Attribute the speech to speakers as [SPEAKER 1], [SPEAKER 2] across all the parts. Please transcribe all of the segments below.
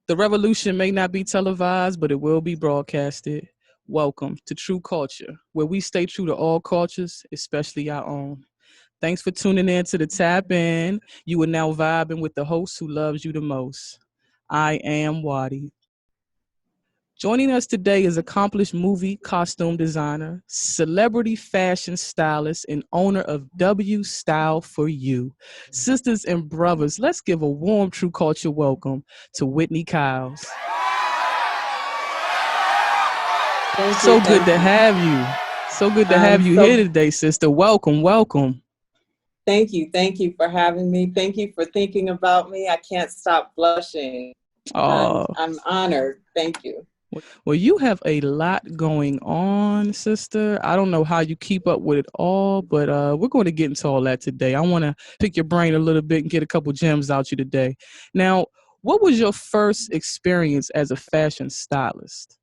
[SPEAKER 1] The revolution may not be televised, but it will be broadcasted. Welcome to True Culture, where we stay true to all cultures, especially our own. Thanks for tuning in to the Tap In. You are now vibing with the host who loves you the most. I am Waddy. Joining us today is accomplished movie costume designer, celebrity fashion stylist, and owner of W Style for You. Sisters and brothers, let's give a warm True Culture welcome to Whitney Kyles.
[SPEAKER 2] Thank you,
[SPEAKER 1] So good
[SPEAKER 2] thank
[SPEAKER 1] to
[SPEAKER 2] you.
[SPEAKER 1] have you. So good to have
[SPEAKER 2] Um,
[SPEAKER 1] you here
[SPEAKER 2] so
[SPEAKER 1] today, sister. Welcome, welcome.
[SPEAKER 2] thank you for having me. Thank you for thinking about me. I can't stop blushing.
[SPEAKER 1] Oh,
[SPEAKER 2] I'm honored. Thank you.
[SPEAKER 1] well, you have a lot going on, sister. I don't know how you keep up with it all, but we're going to get into all that today. I want to pick your brain a little bit and get a couple gems out you today. Now, what was your first experience as a fashion stylist?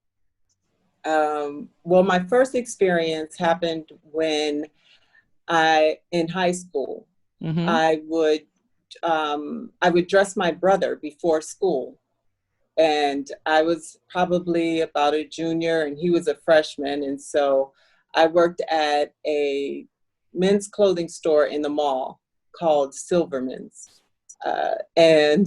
[SPEAKER 2] Well, my first experience happened when in high school,
[SPEAKER 1] Mm-hmm.
[SPEAKER 2] I would, I would dress my brother before school. And I was probably about a junior and he was a freshman. And so I worked at a men's clothing store in the mall called Silverman's. And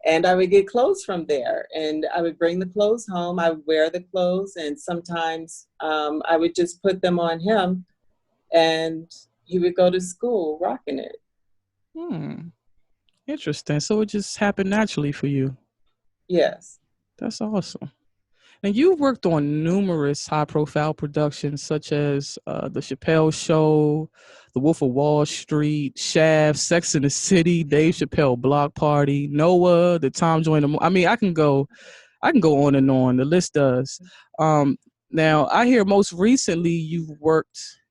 [SPEAKER 2] and I would get clothes from there, and I would bring the clothes home. I would wear the clothes, and sometimes I would just put them on him, and he would go to school rocking it.
[SPEAKER 1] Hmm. Interesting. So it just happened naturally for you.
[SPEAKER 2] Yes.
[SPEAKER 1] That's awesome. And you've worked on numerous high profile productions such as The Chappelle Show, The Wolf of Wall Street, Shaft, Sex and the City, Dave Chappelle Block Party, Noah, The Tom Joyner. I mean, I can go on and on. The list does. Um, Now, I hear most recently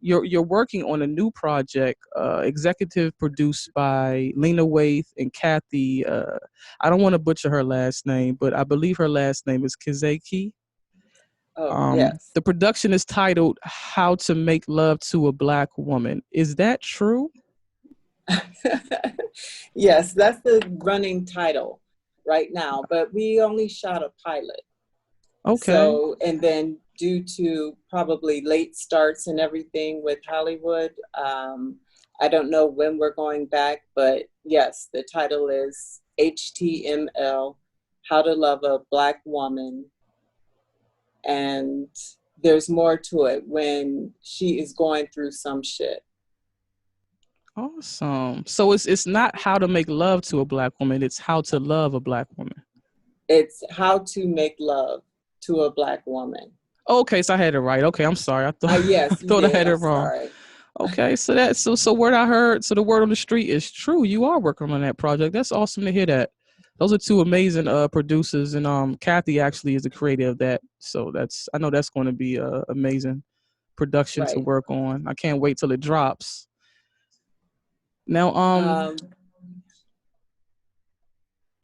[SPEAKER 1] you're working on a new project, executive produced by Lena Waithe and Kathy. I don't want to butcher her last name, but I believe her last name is Kizeki.
[SPEAKER 2] Oh, yes.
[SPEAKER 1] The production is titled "How to Make Love to a Black Woman." Is that true?
[SPEAKER 2] Yes, that's the running title right now, but we only shot a pilot.
[SPEAKER 1] Okay.
[SPEAKER 2] So, and then due to probably late starts and everything with Hollywood, I don't know when we're going back, but yes, the title is HTML, How to Love a Black Woman. And there's more to it when she is going through some shit.
[SPEAKER 1] Awesome. So it's not how to make love to a black woman, it's how to love a black woman.
[SPEAKER 2] It's how to make love to a black woman.
[SPEAKER 1] Okay, so I had it right. Okay, I'm sorry. I thought I
[SPEAKER 2] Yes, you
[SPEAKER 1] thought I
[SPEAKER 2] did.
[SPEAKER 1] had it
[SPEAKER 2] I'm
[SPEAKER 1] wrong.
[SPEAKER 2] sorry.
[SPEAKER 1] Okay, so word I heard, so the word on the street is true. You are working on that project. That's awesome to hear that. Those are two amazing producers, and Kathy actually is the creator of that. So that's I know that's going to be a amazing production to
[SPEAKER 2] Right.
[SPEAKER 1] work on. I can't wait till it drops. Now,
[SPEAKER 2] Um,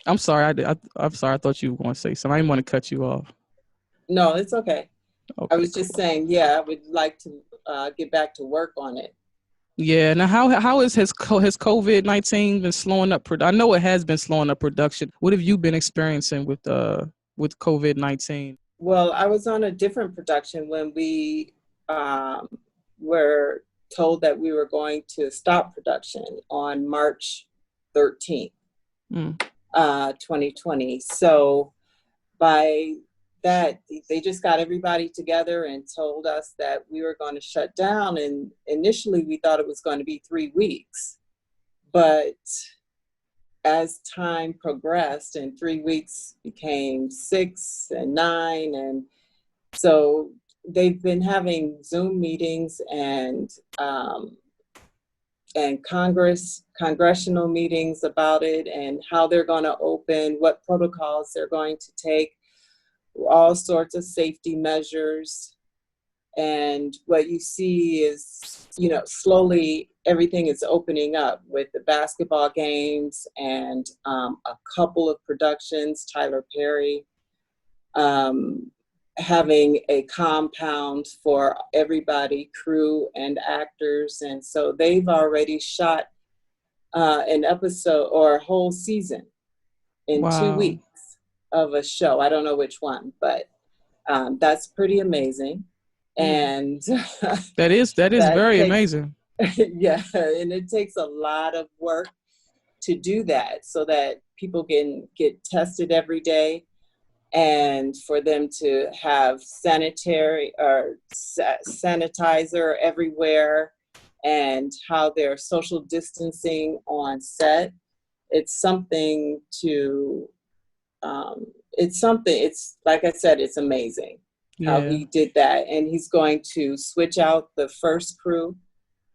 [SPEAKER 1] I'm sorry. I'm sorry. I thought you were going to say something. I didn't want to cut you off.
[SPEAKER 2] no, it's okay. I
[SPEAKER 1] Okay,
[SPEAKER 2] was just
[SPEAKER 1] cool.
[SPEAKER 2] saying, yeah, I would like to get back to work on it.
[SPEAKER 1] Yeah. Now, how has COVID-19 been slowing up? I know it has been slowing up production. What have you been experiencing with COVID-19?
[SPEAKER 2] Well, I was on a different production when we were told that we were going to stop production on March 13th,
[SPEAKER 1] Mm.
[SPEAKER 2] 2020. So by that, they just got everybody together and told us that we were going to shut down. And initially, we thought it was going to be 3 weeks. But as time progressed and 3 weeks became 6 and 9, and so they've been having Zoom meetings and congressional meetings about it and how they're going to open, what protocols they're going to take, all sorts of safety measures. And what you see is, slowly everything is opening up with the basketball games and a couple of productions, Tyler Perry, um, having a compound for everybody, crew and actors. And so they've already shot an episode or a whole season in two
[SPEAKER 1] Wow.
[SPEAKER 2] weeks. of a show. I don't know which one, but that's pretty amazing. And
[SPEAKER 1] that is
[SPEAKER 2] that
[SPEAKER 1] very
[SPEAKER 2] takes,
[SPEAKER 1] amazing.
[SPEAKER 2] yeah, and it takes a lot of work to do that so that people can get tested every day, and for them to have sanitary or sanitizer everywhere, and how they're social distancing on set. It's something to, it's like I said, it's amazing how
[SPEAKER 1] Yeah.
[SPEAKER 2] he did that. And he's going to switch out the first crew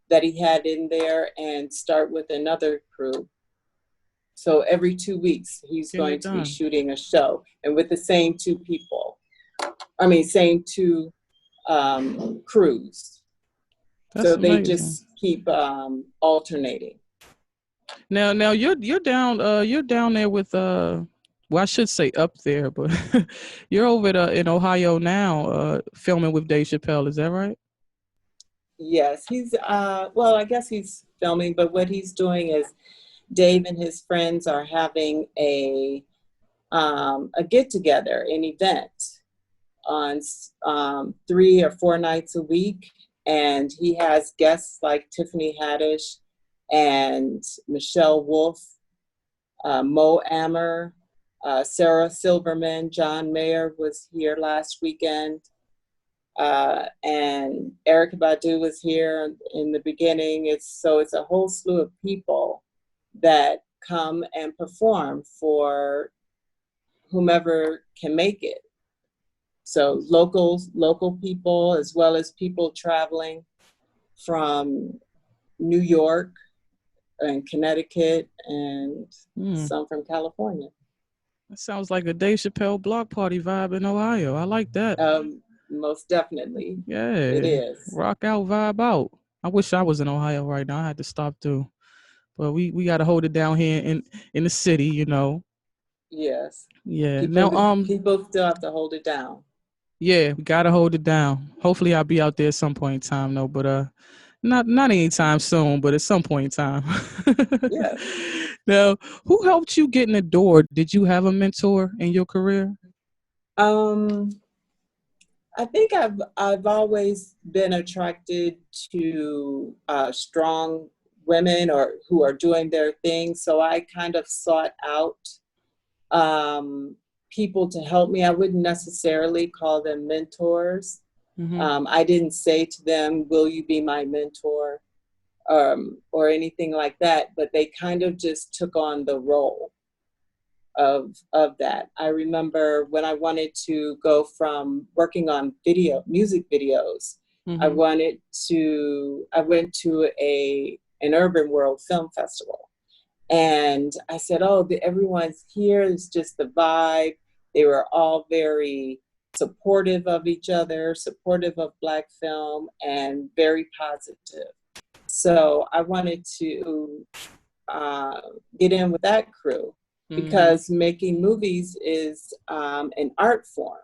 [SPEAKER 2] that he had in there and start with another crew. So every 2 weeks, he's
[SPEAKER 1] Getting
[SPEAKER 2] going
[SPEAKER 1] it
[SPEAKER 2] to be
[SPEAKER 1] done.
[SPEAKER 2] shooting a show, and with the same two people. I mean, same two crews.
[SPEAKER 1] That's
[SPEAKER 2] So they
[SPEAKER 1] amazing.
[SPEAKER 2] just keep alternating.
[SPEAKER 1] Now you're down there with well, I should say up there, but you're over in Ohio now, filming with Dave Chappelle. Is that right?
[SPEAKER 2] Yes, he's well, I guess he's filming, but what he's doing is Dave and his friends are having a get together, an event on 3 or 4 nights a week, and he has guests like Tiffany Haddish and Michelle Wolf, Mo Amer, Sarah Silverman. John Mayer was here last weekend, and Erica Badu was here in the beginning. It's a whole slew of people that come and perform for whomever can make it. So local people, as well as people traveling from New York and Connecticut, and
[SPEAKER 1] Mm.
[SPEAKER 2] some from California.
[SPEAKER 1] That sounds like a Dave Chappelle block party vibe in Ohio. I like that.
[SPEAKER 2] Most definitely, it
[SPEAKER 1] Yeah,
[SPEAKER 2] is.
[SPEAKER 1] rock out, vibe out. I wish I was in Ohio right now. I had to stop through, but we got to hold it down here in the city, you know.
[SPEAKER 2] Yes,
[SPEAKER 1] Yeah.
[SPEAKER 2] people
[SPEAKER 1] Now,
[SPEAKER 2] people still have to hold it down.
[SPEAKER 1] yeah, we gotta hold it down. Hopefully, I'll be out there at some point in time, though. But not anytime soon, but at some point in time.
[SPEAKER 2] Yes.
[SPEAKER 1] Now, who helped you get in the door? Did you have a mentor in your career?
[SPEAKER 2] Um, I think I've always been attracted to strong women or who are doing their thing. So I kind of sought out um, people to help me. I wouldn't necessarily call them mentors.
[SPEAKER 1] Mm-hmm.
[SPEAKER 2] I didn't say to them, "Will you be my mentor?" Or anything like that. But they kind of just took on the role of that. I remember when I wanted to go from working on music videos, I
[SPEAKER 1] Mm-hmm.
[SPEAKER 2] went to an urban world film festival, and I said, "Oh, everyone's here. It's just the vibe." They were all very supportive of each other, supportive of Black film, and very positive. So I wanted to uh, get in with that crew,
[SPEAKER 1] Mm-hmm.
[SPEAKER 2] because making movies is an art form,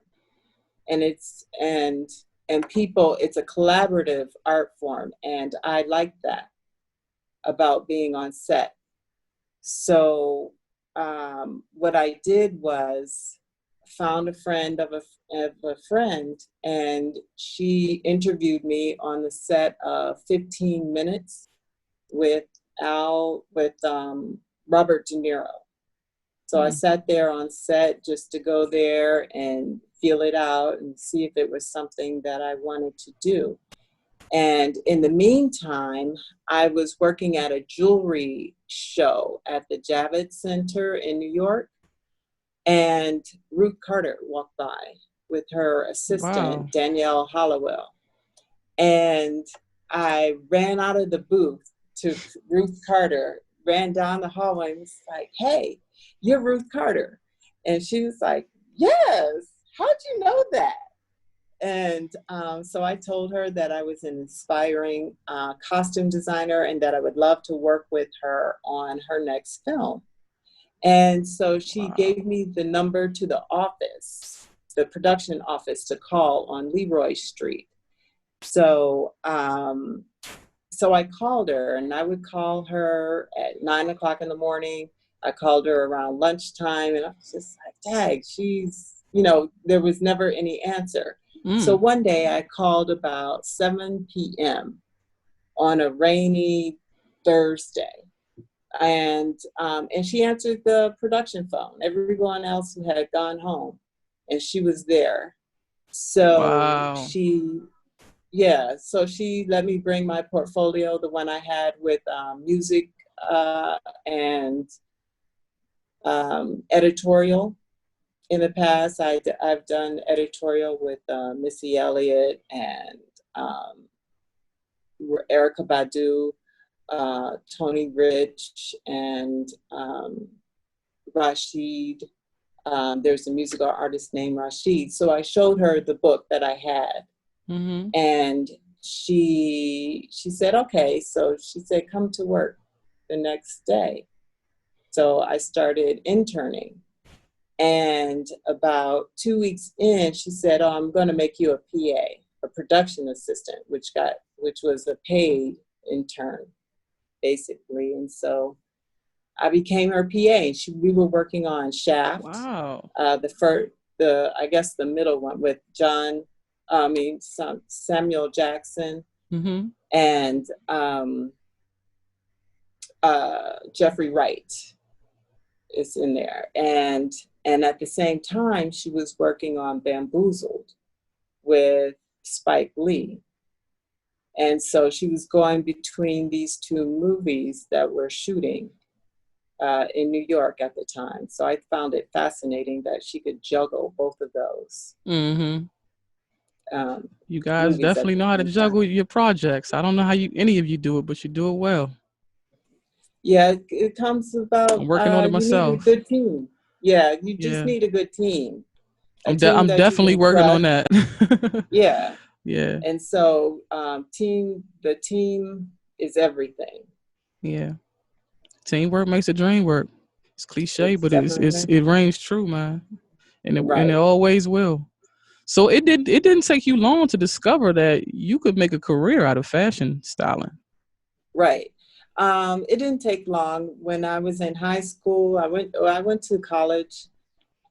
[SPEAKER 2] and it's a collaborative art form, and I like that about being on set. So what I did was found a friend of a friend, and she interviewed me on the set of 15 Minutes with Robert De Niro. So I
[SPEAKER 1] Mm.
[SPEAKER 2] sat there on set just to go there and feel it out and see if it was something that I wanted to do. And in the meantime, I was working at a jewelry show at the Javits Center in New York, and Ruth Carter walked by with her
[SPEAKER 1] Wow.
[SPEAKER 2] assistant, Danielle Hollowell. And I ran out of the booth to Ruth Carter, ran down the hallway and was like, "Hey, you're Ruth Carter." And she was like, "Yes, how'd you know that?" And so I told her that I was an inspiring costume designer and that I would love to work with her on her next film. And so she
[SPEAKER 1] Wow.
[SPEAKER 2] gave me the number to the office, the production office, to call on Leroy Street. So, so I called her, and I would call her at 9 o'clock in the morning. I called her around lunchtime, and I was just like, dang, she's, there was never any answer. So
[SPEAKER 1] Mm.
[SPEAKER 2] one day I called about 7 p.m. on a rainy Thursday. And she answered the production phone. Everyone else had gone home, and she was there. So
[SPEAKER 1] Wow.
[SPEAKER 2] so she let me bring my portfolio, the one I had with music and editorial. In the past, I've done editorial with Missy Elliott and um, Erica Badu, Tony Rich, and Rashid. There's a musical artist named Rashid. So I showed her the book that I had,
[SPEAKER 1] Mm-hmm.
[SPEAKER 2] and she said, okay. So she said, come to work the next day. So I started interning. And about 2 weeks in, she said, oh, I'm going to make you a PA, a production assistant, which was a paid intern, basically. And so I became her PA. We were working on Shaft,
[SPEAKER 1] Wow.
[SPEAKER 2] I guess the middle one with Samuel Jackson
[SPEAKER 1] Mm-hmm.
[SPEAKER 2] and Jeffrey Wright is in there. And at the same time, she was working on Bamboozled with Spike Lee. And so she was going between these two movies that we're shooting in New York at the time. So I found it fascinating that she could juggle both of those
[SPEAKER 1] Mm-hmm. You guys
[SPEAKER 2] movies at
[SPEAKER 1] definitely
[SPEAKER 2] the
[SPEAKER 1] know how to
[SPEAKER 2] same time.
[SPEAKER 1] juggle your projects. I don't know how any of you do it, but you do it well.
[SPEAKER 2] Yeah, it comes about
[SPEAKER 1] I'm working on it
[SPEAKER 2] you need a
[SPEAKER 1] myself.
[SPEAKER 2] good team. Yeah, you just
[SPEAKER 1] Yeah.
[SPEAKER 2] need a good team, a team
[SPEAKER 1] I'm
[SPEAKER 2] that you
[SPEAKER 1] definitely
[SPEAKER 2] can
[SPEAKER 1] working on
[SPEAKER 2] trust.
[SPEAKER 1] that.
[SPEAKER 2] Yeah,
[SPEAKER 1] Yeah.
[SPEAKER 2] and so the team is everything.
[SPEAKER 1] Yeah. Teamwork makes the dream work. It's cliche,
[SPEAKER 2] It's
[SPEAKER 1] but
[SPEAKER 2] definitely
[SPEAKER 1] it rings true, man. And it
[SPEAKER 2] right,
[SPEAKER 1] always will. So it didn't take you long to discover that you could make a career out of fashion styling.
[SPEAKER 2] right. It didn't take long. When I was in high school, I went to college.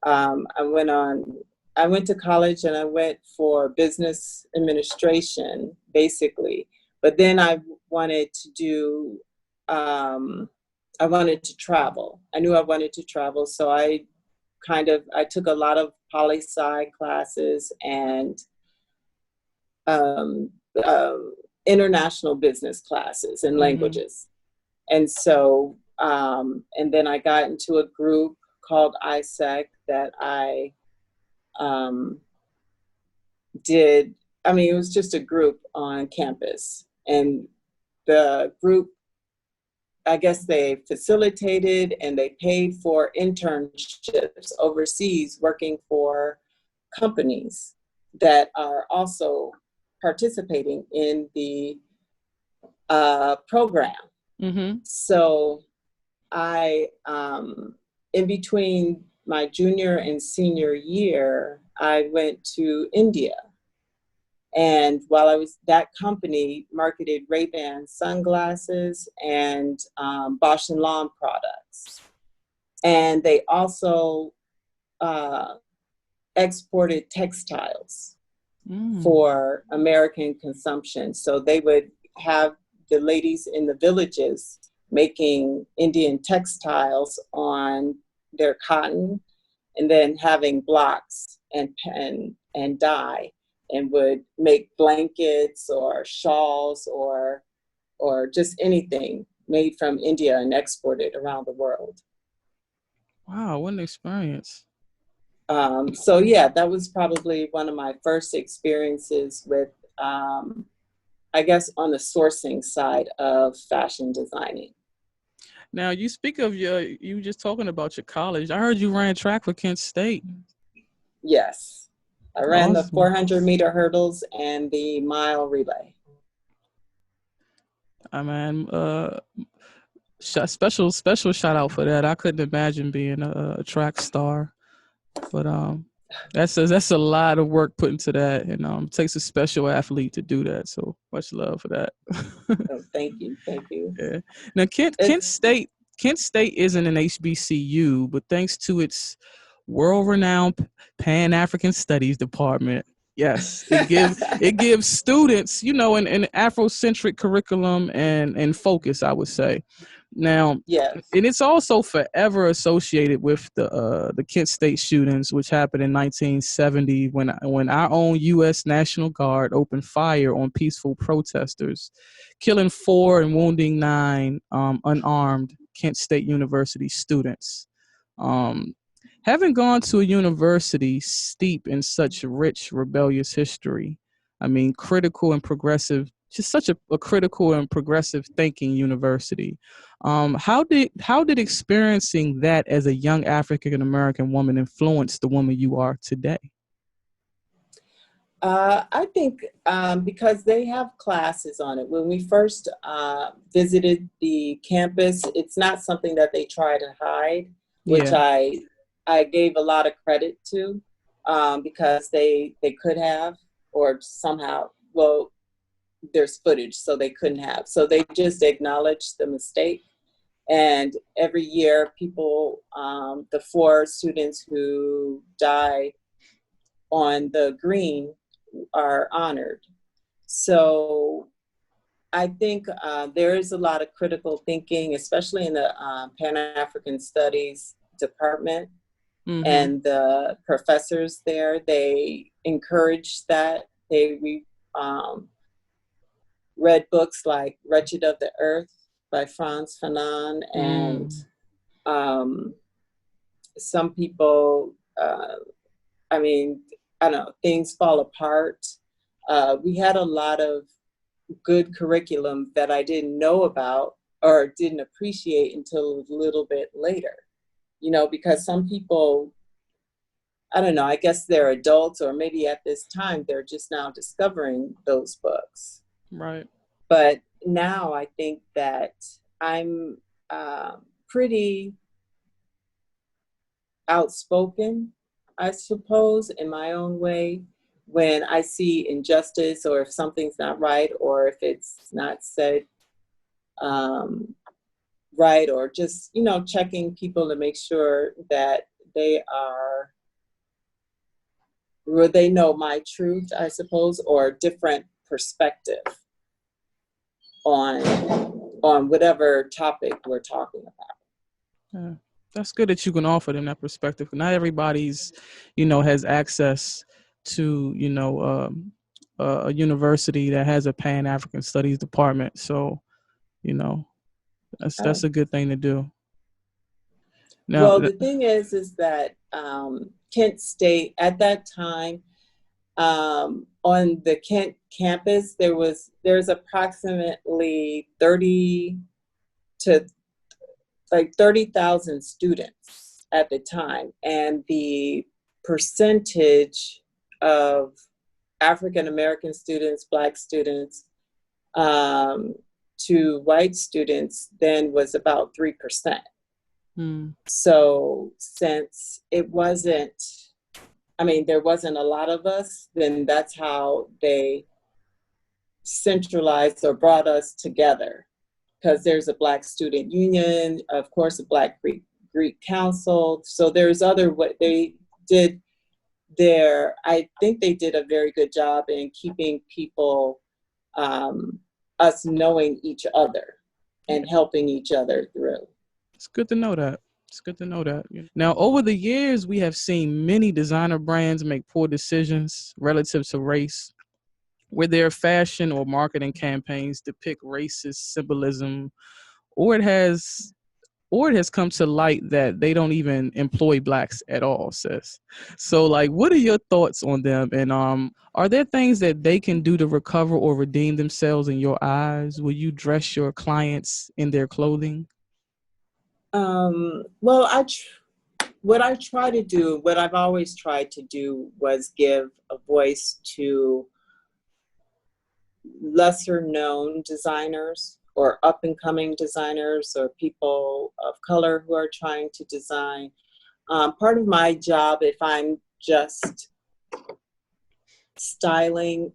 [SPEAKER 2] Um, I went on. I went to college and I went for business administration, basically. But then wanted to do. Um, I wanted to travel. I knew I wanted to travel, so I took a lot of poli-sci classes and um, um, international business classes and
[SPEAKER 1] Mm-hmm.
[SPEAKER 2] languages. And so, and then I got into a group called ISEC that I um, did. I mean, it was just a group on campus. And the group, I guess they facilitated and they paid for internships overseas working for companies that are also participating in the program.
[SPEAKER 1] Mm-hmm.
[SPEAKER 2] So in between my junior and senior year, I went to India. And while that company marketed Ray-Ban sunglasses and Bausch and Lomb products. And they also uh, exported textiles
[SPEAKER 1] Mm.
[SPEAKER 2] for American consumption. So they would have the ladies in the villages making Indian textiles on their cotton and then having blocks and pen and dye and would make blankets or shawls or just anything made from India and exported around the world.
[SPEAKER 1] Wow, what an experience.
[SPEAKER 2] So yeah, that was probably one of my first experiences with I guess on the sourcing side of fashion designing.
[SPEAKER 1] Now you speak of you were just talking about your college. I heard you ran track for Kent State.
[SPEAKER 2] Yes. I ran the
[SPEAKER 1] Awesome.
[SPEAKER 2] 400-meter hurdles and the mile relay.
[SPEAKER 1] I mean, special shout out for that. I couldn't imagine being a track star, but that's a lot of work put into that, and it takes a special athlete to do that. So much love for that.
[SPEAKER 2] So thank you. Thank you.
[SPEAKER 1] Yeah. Now Kent
[SPEAKER 2] It's
[SPEAKER 1] State isn't an HBCU, but thanks to its world-renowned Pan-African Studies department. Yes, it gives students, an Afrocentric curriculum and focus, I would say. Now,
[SPEAKER 2] Yes.
[SPEAKER 1] and it's also forever associated with the Kent State shootings, which happened in 1970 when our own U.S. National Guard opened fire on peaceful protesters, killing 4 and wounding 9 unarmed Kent State University students. Um, Having gone to a university steep in such rich rebellious history, I mean, critical and progressive, just such a critical and progressive thinking university. How did experiencing that as a young African American woman influence the woman you are today?
[SPEAKER 2] I think because they have classes on it. When we first visited the campus, it's not something that they try to hide, which
[SPEAKER 1] Yeah.
[SPEAKER 2] I gave a lot of credit to because they could have, or somehow, well, there's footage, so they couldn't have. So they just acknowledged the mistake. And every year, people, the 4 students who died on the green are honored. So I think there is a lot of critical thinking, especially in the Pan-African Studies department.
[SPEAKER 1] Mm-hmm.
[SPEAKER 2] And the professors there, they encourage that. We read books like Wretched of the Earth by Frantz Fanon. And
[SPEAKER 1] Mm.
[SPEAKER 2] some people, I mean, I don't know, things fall apart. We had a lot of good curriculum that I didn't know about or didn't appreciate until a little bit later, because some people, I don't know, I guess they're adults, or maybe at this time they're just now discovering those books.
[SPEAKER 1] Right.
[SPEAKER 2] But now I think that I'm pretty outspoken, I suppose, in my own way, when I see injustice, or if something's not right, or if it's not said right, or just, checking people to make sure that they know my truth, I suppose, or different perspective on whatever topic we're talking about.
[SPEAKER 1] Yeah. That's good that you can offer them that perspective. Not everybody's, has access to, a university that has a Pan African Studies department. So, you know, that's a good thing to do. Now,
[SPEAKER 2] Well, the thing is that Kent State at that time, on the Kent campus, there's approximately 30,000 students at the time, and the percentage of African American students, Black students, to white students then was about 3%. So since there wasn't a lot of us, then that's how they centralized or brought us together. Because there's a Black Student Union, of course, a Black Greek Council. So there's what they did there. I think they did a very good job in keeping people, us knowing each other and helping each other through.
[SPEAKER 1] it's good to know that. It's good to know that. Now, over the years, we have seen many designer brands make poor decisions relative to race, where their fashion or marketing campaigns depict racist symbolism, or it has come to light that they don't even employ Blacks at all, sis. So, like, what are your thoughts on them? And are there things that they can do to recover or redeem themselves in your eyes? Will you dress your clients in their clothing?
[SPEAKER 2] Well, what I try to do, what I've always tried to do, was give a voice to lesser known designers, or up and coming designers, or people of color who are trying to design. Part of my job, if I'm just styling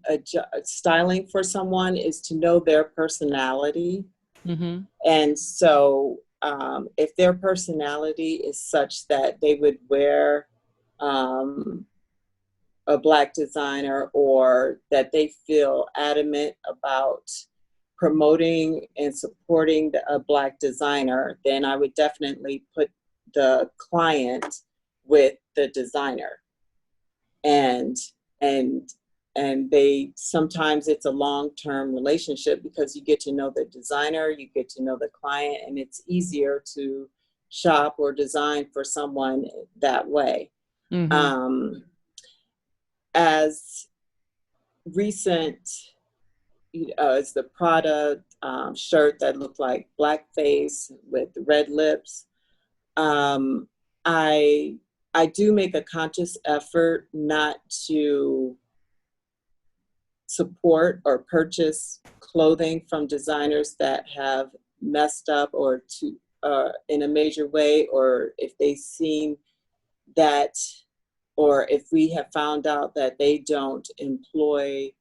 [SPEAKER 2] for someone, is to know their personality.
[SPEAKER 1] Mm-hmm.
[SPEAKER 2] And so if their personality is such that they would wear um, a Black designer, or that they feel adamant about promoting and supporting a Black designer, then I would definitely put the client with the designer. And and they, sometimes it's a long-term relationship because you get to know the designer, you get to know the client, and it's easier to shop or design for someone that way.
[SPEAKER 1] Mm-hmm.
[SPEAKER 2] As recent as the Prada shirt that looked like blackface with red lips. Um, I I do make a conscious effort not to support or purchase clothing from designers that have messed up, or to in a major way, or if they seem that, or if we have found out that they don't employ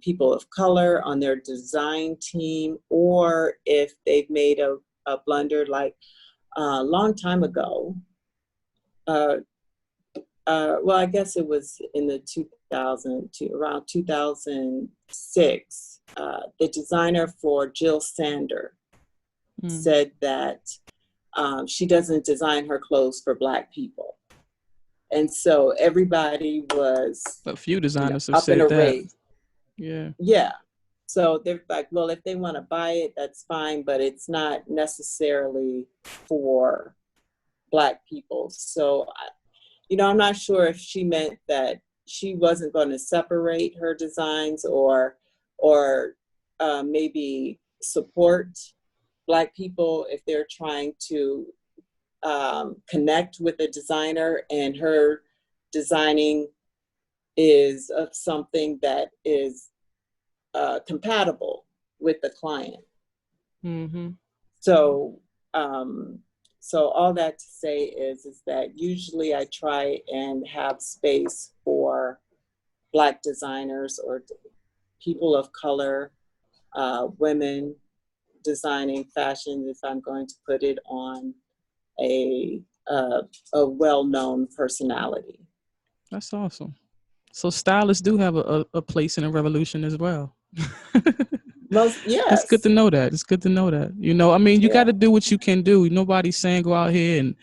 [SPEAKER 2] people of color on their design team, or if they've made a blunder, like a long time ago. Uh, well, I guess it was in the 2000 to around 2006. The designer for Jill Sander said that she doesn't design her clothes for Black people, and so everybody was,
[SPEAKER 1] A few designers have
[SPEAKER 2] up in
[SPEAKER 1] said
[SPEAKER 2] a
[SPEAKER 1] that.
[SPEAKER 2] rage.
[SPEAKER 1] Yeah.
[SPEAKER 2] Yeah. So they're like, well, if they want to buy it, that's fine, but it's not necessarily for Black people. So, I'm not sure if she meant that she wasn't going to separate her designs, or maybe support Black people if they're trying to connect with a designer, and her designing is of something that is compatible with the client.
[SPEAKER 1] Mm-hmm.
[SPEAKER 2] So, um, so all that to say is that usually I try and have space for Black designers, or people of color, women designing fashion, if I'm going to put it on a a well-known personality.
[SPEAKER 1] That's awesome. So stylists do have a place in a revolution as well.
[SPEAKER 2] Most,
[SPEAKER 1] It's good to
[SPEAKER 2] yes,
[SPEAKER 1] know that. It's good to know that. I mean, you got
[SPEAKER 2] yeah,
[SPEAKER 1] to do what you can do. Nobody's saying go out here and,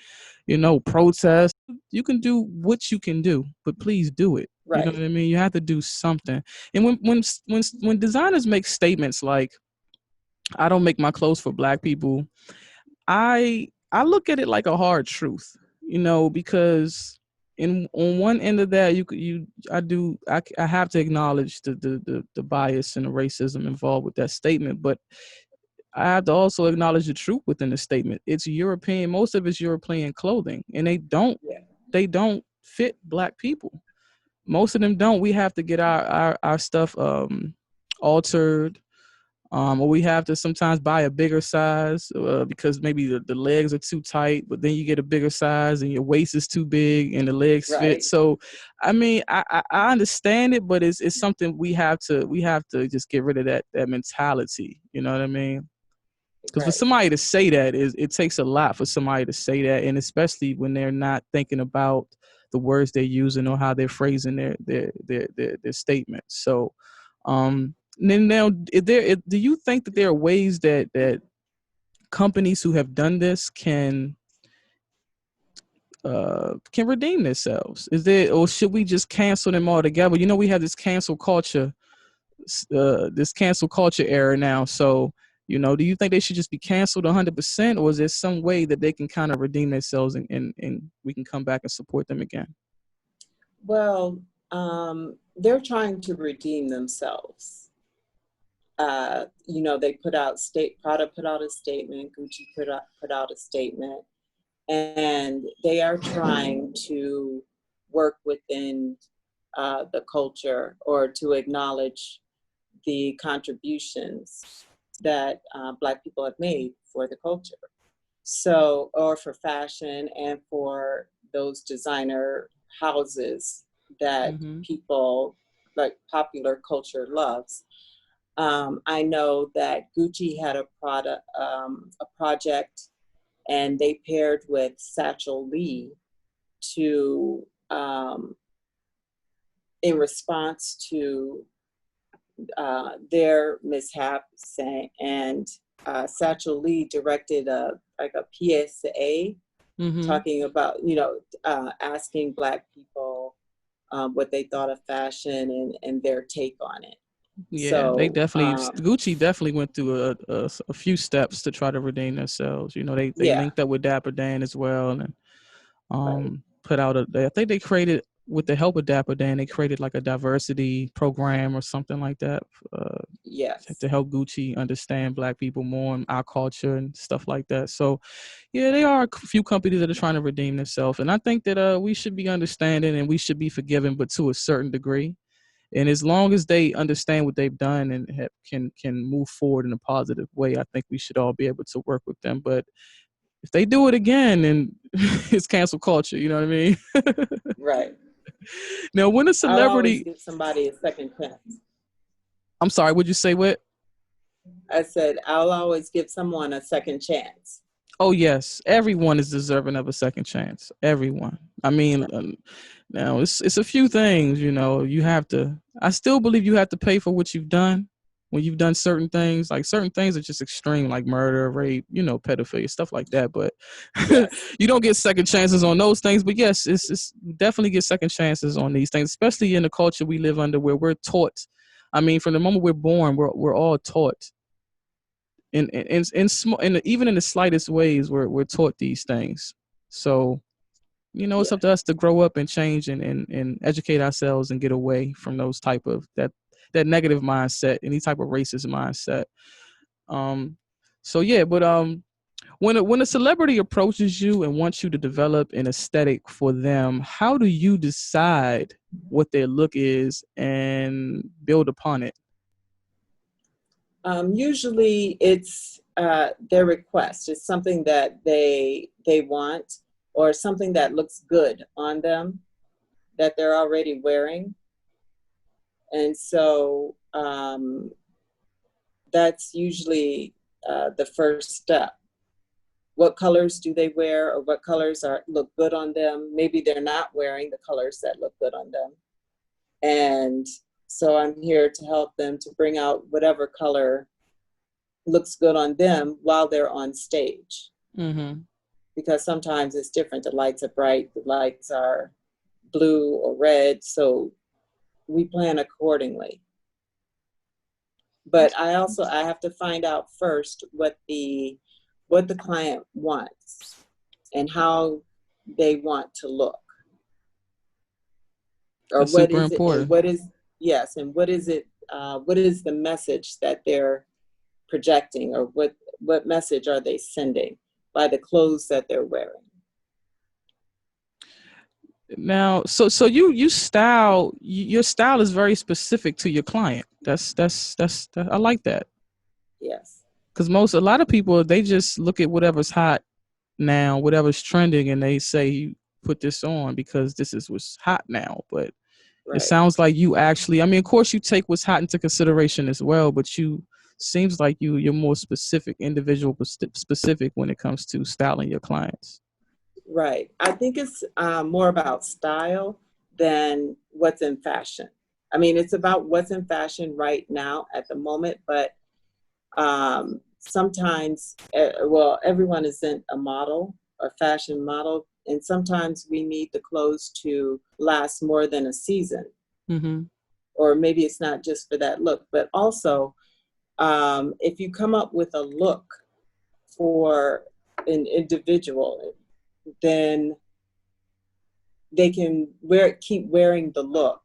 [SPEAKER 1] protest. You can do what you can do, but please do it. You know
[SPEAKER 2] right,
[SPEAKER 1] what I mean? You have to do something. And when designers make statements like, I don't make my clothes for Black people, I look at it like a hard truth, because on one end of that, I have to acknowledge the bias and the racism involved with that statement, but I have to also acknowledge the truth within the statement. It's European, most of it's European clothing, and
[SPEAKER 2] yeah,
[SPEAKER 1] they don't fit Black people. Most of them don't. We have to get our stuff altered, or we have to sometimes buy a bigger size because maybe the legs are too tight, but then you get a bigger size and your waist is too big and the legs fit.
[SPEAKER 2] right,
[SPEAKER 1] So, I mean, I understand it, but it's something we have to just get rid of that mentality. You know what I mean? Because for
[SPEAKER 2] right,
[SPEAKER 1] somebody to say that, it takes a lot for somebody to say that, and especially when they're not thinking about the words they're using or how they're phrasing their statements. So, then now, do you think that there are ways that companies who have done this can redeem themselves? Is there, or should we just cancel them altogether? We have this cancel culture era now. So, do you think they should just be canceled 100%, or is there some way that they can kind of redeem themselves and we can come back and support them again?
[SPEAKER 2] Well, they're trying to redeem themselves. They Prada put out a statement, Gucci put out a statement, and they are trying to work within the culture, or to acknowledge the contributions that Black people have made for the culture. So, or for fashion, and for those designer houses that
[SPEAKER 1] Mm-hmm.
[SPEAKER 2] people, like, popular culture loves. I know that Gucci had a project, and they paired with Satchel Lee, to, in response to their mishap, and Satchel Lee directed a PSA talking about, asking Black people what they thought of fashion and their take on it.
[SPEAKER 1] Yeah,
[SPEAKER 2] so,
[SPEAKER 1] they definitely, Gucci definitely went through a few steps to try to redeem themselves. They
[SPEAKER 2] yeah,
[SPEAKER 1] linked up with Dapper Dan as well, and
[SPEAKER 2] right,
[SPEAKER 1] put out I think they created, with the help of Dapper Dan, they created like a diversity program or something like that,
[SPEAKER 2] yes,
[SPEAKER 1] to help Gucci understand Black people more and our culture and stuff like that. So yeah, they are a few companies that are trying to redeem themselves, and I think that we should be understanding and we should be forgiving, but to a certain degree. And as long as they understand what they've done and can move forward in a positive way, I think we should all be able to work with them. But if they do it again, then it's cancel culture. You know what I mean?
[SPEAKER 2] right.
[SPEAKER 1] Now, when a
[SPEAKER 2] I'll always
[SPEAKER 1] celebrity,
[SPEAKER 2] give somebody a second chance.
[SPEAKER 1] I'm sorry, would you say what?
[SPEAKER 2] I said, I'll always give someone a second chance.
[SPEAKER 1] Oh yes, everyone is deserving of a second chance. Everyone. I mean, now it's a few things. You have to. I still believe you have to pay for what you've done when you've done certain things. Like certain things are just extreme, like murder, rape, pedophilia, stuff like that. But
[SPEAKER 2] Yes,
[SPEAKER 1] you don't get second chances on those things. But yes, it's definitely get second chances on these things, especially in the culture we live under, where we're taught. I mean, from the moment we're born, we're all taught in small, even in the slightest ways, we're taught these things. So it's
[SPEAKER 2] yeah,
[SPEAKER 1] up to us to grow up and change and educate ourselves and get away from those type of that negative mindset, any type of racist mindset. um so yeah, but when a celebrity approaches you and wants you to develop an aesthetic for them, how do you decide what their look is and build upon it?
[SPEAKER 2] Usually it's their request. It's something that they want, or something that looks good on them that they're already wearing. And so that's usually the first step. What colors do they wear, or what colors look good on them? Maybe they're not wearing the colors that look good on them. And so I'm here to help them to bring out whatever color looks good on them while they're on stage.
[SPEAKER 1] Mm-hmm.
[SPEAKER 2] Because sometimes it's different. The lights are bright, the lights are blue or red. So we plan accordingly. But I have to find out first what the client wants and how they want to look. Or
[SPEAKER 1] That's
[SPEAKER 2] what
[SPEAKER 1] super
[SPEAKER 2] is it, and
[SPEAKER 1] important.
[SPEAKER 2] what is, yes, and what is it, what is the message that they're projecting, or what message are they sending by the clothes that they're wearing?
[SPEAKER 1] Now, so your style is very specific to your client. I like that,
[SPEAKER 2] Yes,
[SPEAKER 1] because a lot of people, they just look at whatever's hot now, whatever's trending, and they say, you put this on because this is what's hot now. But it
[SPEAKER 2] right,
[SPEAKER 1] sounds like you actually, I mean, of course you take what's hot into consideration as well, but seems like you're more specific, individual specific when it comes to styling your clients.
[SPEAKER 2] right. I think it's more about style than what's in fashion. I mean, it's about what's in fashion right now at the moment, but sometimes, well, everyone isn't a model, a fashion model, and sometimes we need the clothes to last more than a season.
[SPEAKER 1] Mm-hmm.
[SPEAKER 2] Or maybe it's not just for that look, but also if you come up with a look for an individual, then they can keep wearing the look,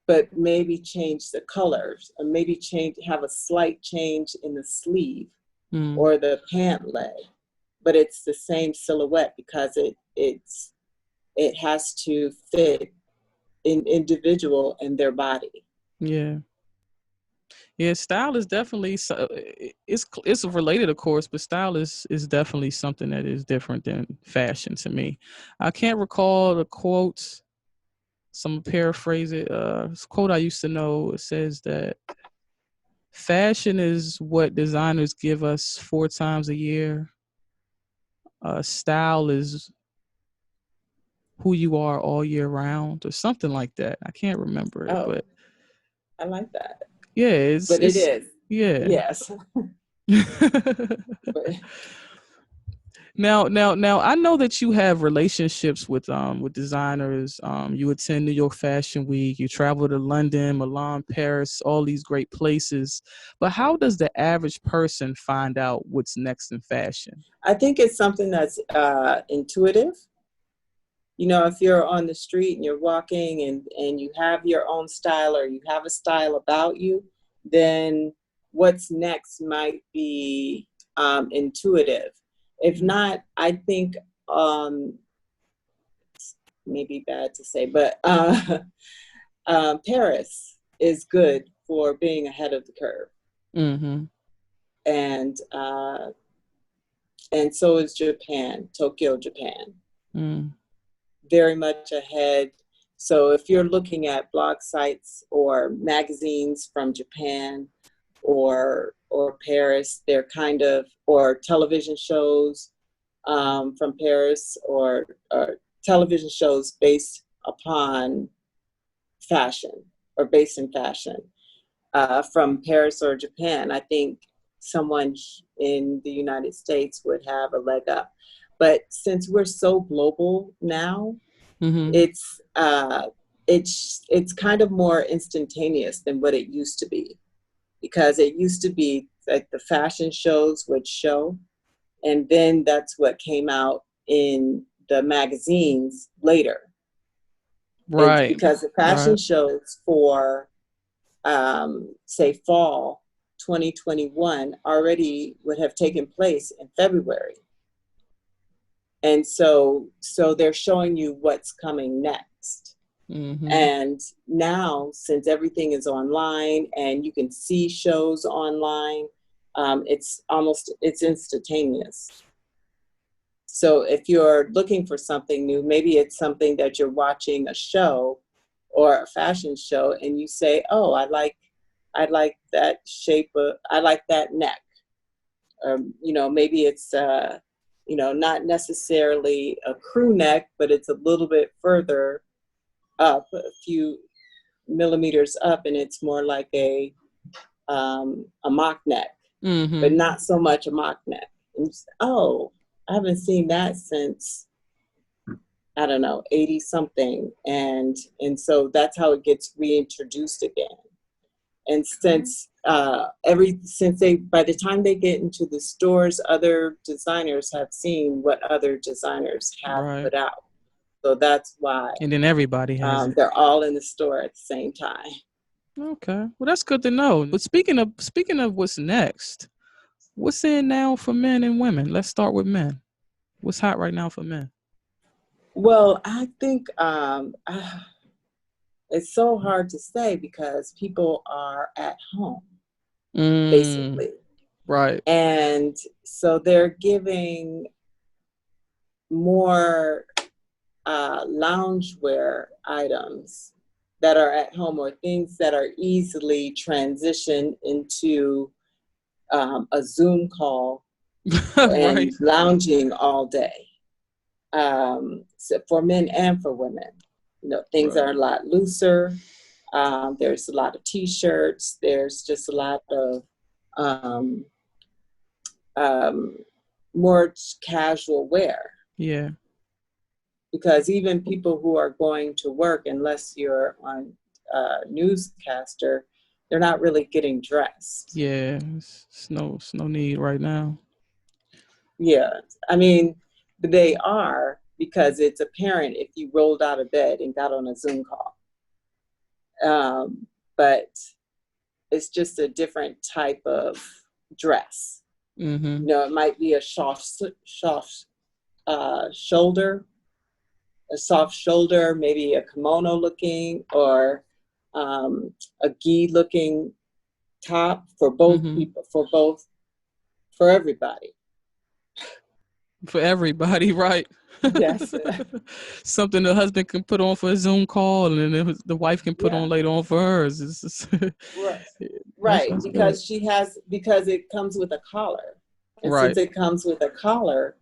[SPEAKER 2] but maybe change the colors, or maybe have a slight change in the sleeve
[SPEAKER 1] Mm.
[SPEAKER 2] or the pant leg, but it's the same silhouette because it has to fit an individual and their body.
[SPEAKER 1] Yeah. Yeah, style is definitely it's related, of course, but style is definitely something that is different than fashion to me. I can't recall the quote. Some paraphrase it. This quote I used to know. It says that fashion is what designers give us 4 times a year. Style is who you are all year round or something like that. I can't remember it,
[SPEAKER 2] Oh,
[SPEAKER 1] but
[SPEAKER 2] I like that.
[SPEAKER 1] yeah,
[SPEAKER 2] But it
[SPEAKER 1] it's
[SPEAKER 2] is.
[SPEAKER 1] yeah.
[SPEAKER 2] Yes. But
[SPEAKER 1] Now, I know that you have relationships with designers. You attend New York Fashion Week, you travel to London, Milan, Paris, all these great places. But how does the average person find out what's next in fashion?
[SPEAKER 2] I think it's something that's intuitive. You know, if you're on the street and you're walking and you have your own style or you have a style about you, then what's next might be intuitive. If
[SPEAKER 1] Mm.
[SPEAKER 2] not, I think maybe bad to say, but Paris is good for being ahead of the curve,
[SPEAKER 1] Mm-hmm.
[SPEAKER 2] and so is Japan, Tokyo, Japan.
[SPEAKER 1] Mm.
[SPEAKER 2] Very much ahead. So if you're looking at blog sites or magazines from Japan or Paris, they're kind of, or television shows from Paris, or television shows based upon fashion or based in fashion from Paris or Japan. I think someone in the United States would have a leg up. But since we're so global now,
[SPEAKER 1] Mm-hmm.
[SPEAKER 2] it's kind of more instantaneous than what it used to be, because it used to be like the fashion shows would show, and then that's what came out in the magazines later. It's
[SPEAKER 1] Right.
[SPEAKER 2] because the fashion
[SPEAKER 1] Right.
[SPEAKER 2] shows for say fall 2021 already would have taken place in February, and so they're showing you what's coming next.
[SPEAKER 1] Mm-hmm.
[SPEAKER 2] And now, since everything is online and you can see shows online, it's instantaneous. So if you're looking for something new, maybe it's something that you're watching a show or a fashion show, and you say, "Oh, I like that shape of, I like that neck." Maybe it's not necessarily a crew neck, but it's a little bit further up, a few millimeters up, and it's more like a mock neck, but
[SPEAKER 1] Mm-hmm.
[SPEAKER 2] not so much a mock neck. And you say, "Oh, I haven't seen that since, I don't know, 80 something," and so that's how it gets reintroduced again. And since they, by the time they get into the stores, other designers have seen what other designers have
[SPEAKER 1] Right.
[SPEAKER 2] put out. So that's why
[SPEAKER 1] And then everybody has it.
[SPEAKER 2] they're all in the store at the same time.
[SPEAKER 1] Okay. Well, that's good to know. But speaking of what's next, what's in now for men and women? Let's start with men. What's hot right now for men?
[SPEAKER 2] Well, I think it's so hard to say because people are at home,
[SPEAKER 1] Mm,
[SPEAKER 2] basically.
[SPEAKER 1] right.
[SPEAKER 2] And so they're giving more loungewear items that are at home, or things that are easily transitioned into a Zoom call and
[SPEAKER 1] Right.
[SPEAKER 2] lounging all day. So for men and for women, things are
[SPEAKER 1] Right.
[SPEAKER 2] a lot looser. There's a lot of t-shirts. There's just a lot of um, um, more casual wear,
[SPEAKER 1] Yeah.
[SPEAKER 2] because even people who are going to work, unless you're on newscaster, they're not really getting dressed.
[SPEAKER 1] Yeah. It's no need right now.
[SPEAKER 2] Yeah, I mean, they are, because it's apparent if you rolled out of bed and got on a Zoom call. But it's just a different type of dress.
[SPEAKER 1] Mm-hmm.
[SPEAKER 2] It might be a soft shoulder, maybe a kimono looking, or a gi looking top for both
[SPEAKER 1] Mm-hmm.
[SPEAKER 2] people, for everybody.
[SPEAKER 1] For everybody, right?
[SPEAKER 2] Yes.
[SPEAKER 1] Something the husband can put on for a Zoom call, and then the wife can put
[SPEAKER 2] Yeah.
[SPEAKER 1] on later on for hers. It's just,
[SPEAKER 2] Right. Right.
[SPEAKER 1] that's good.
[SPEAKER 2] Because it comes with a collar. And since
[SPEAKER 1] Right.
[SPEAKER 2] it comes with a collar,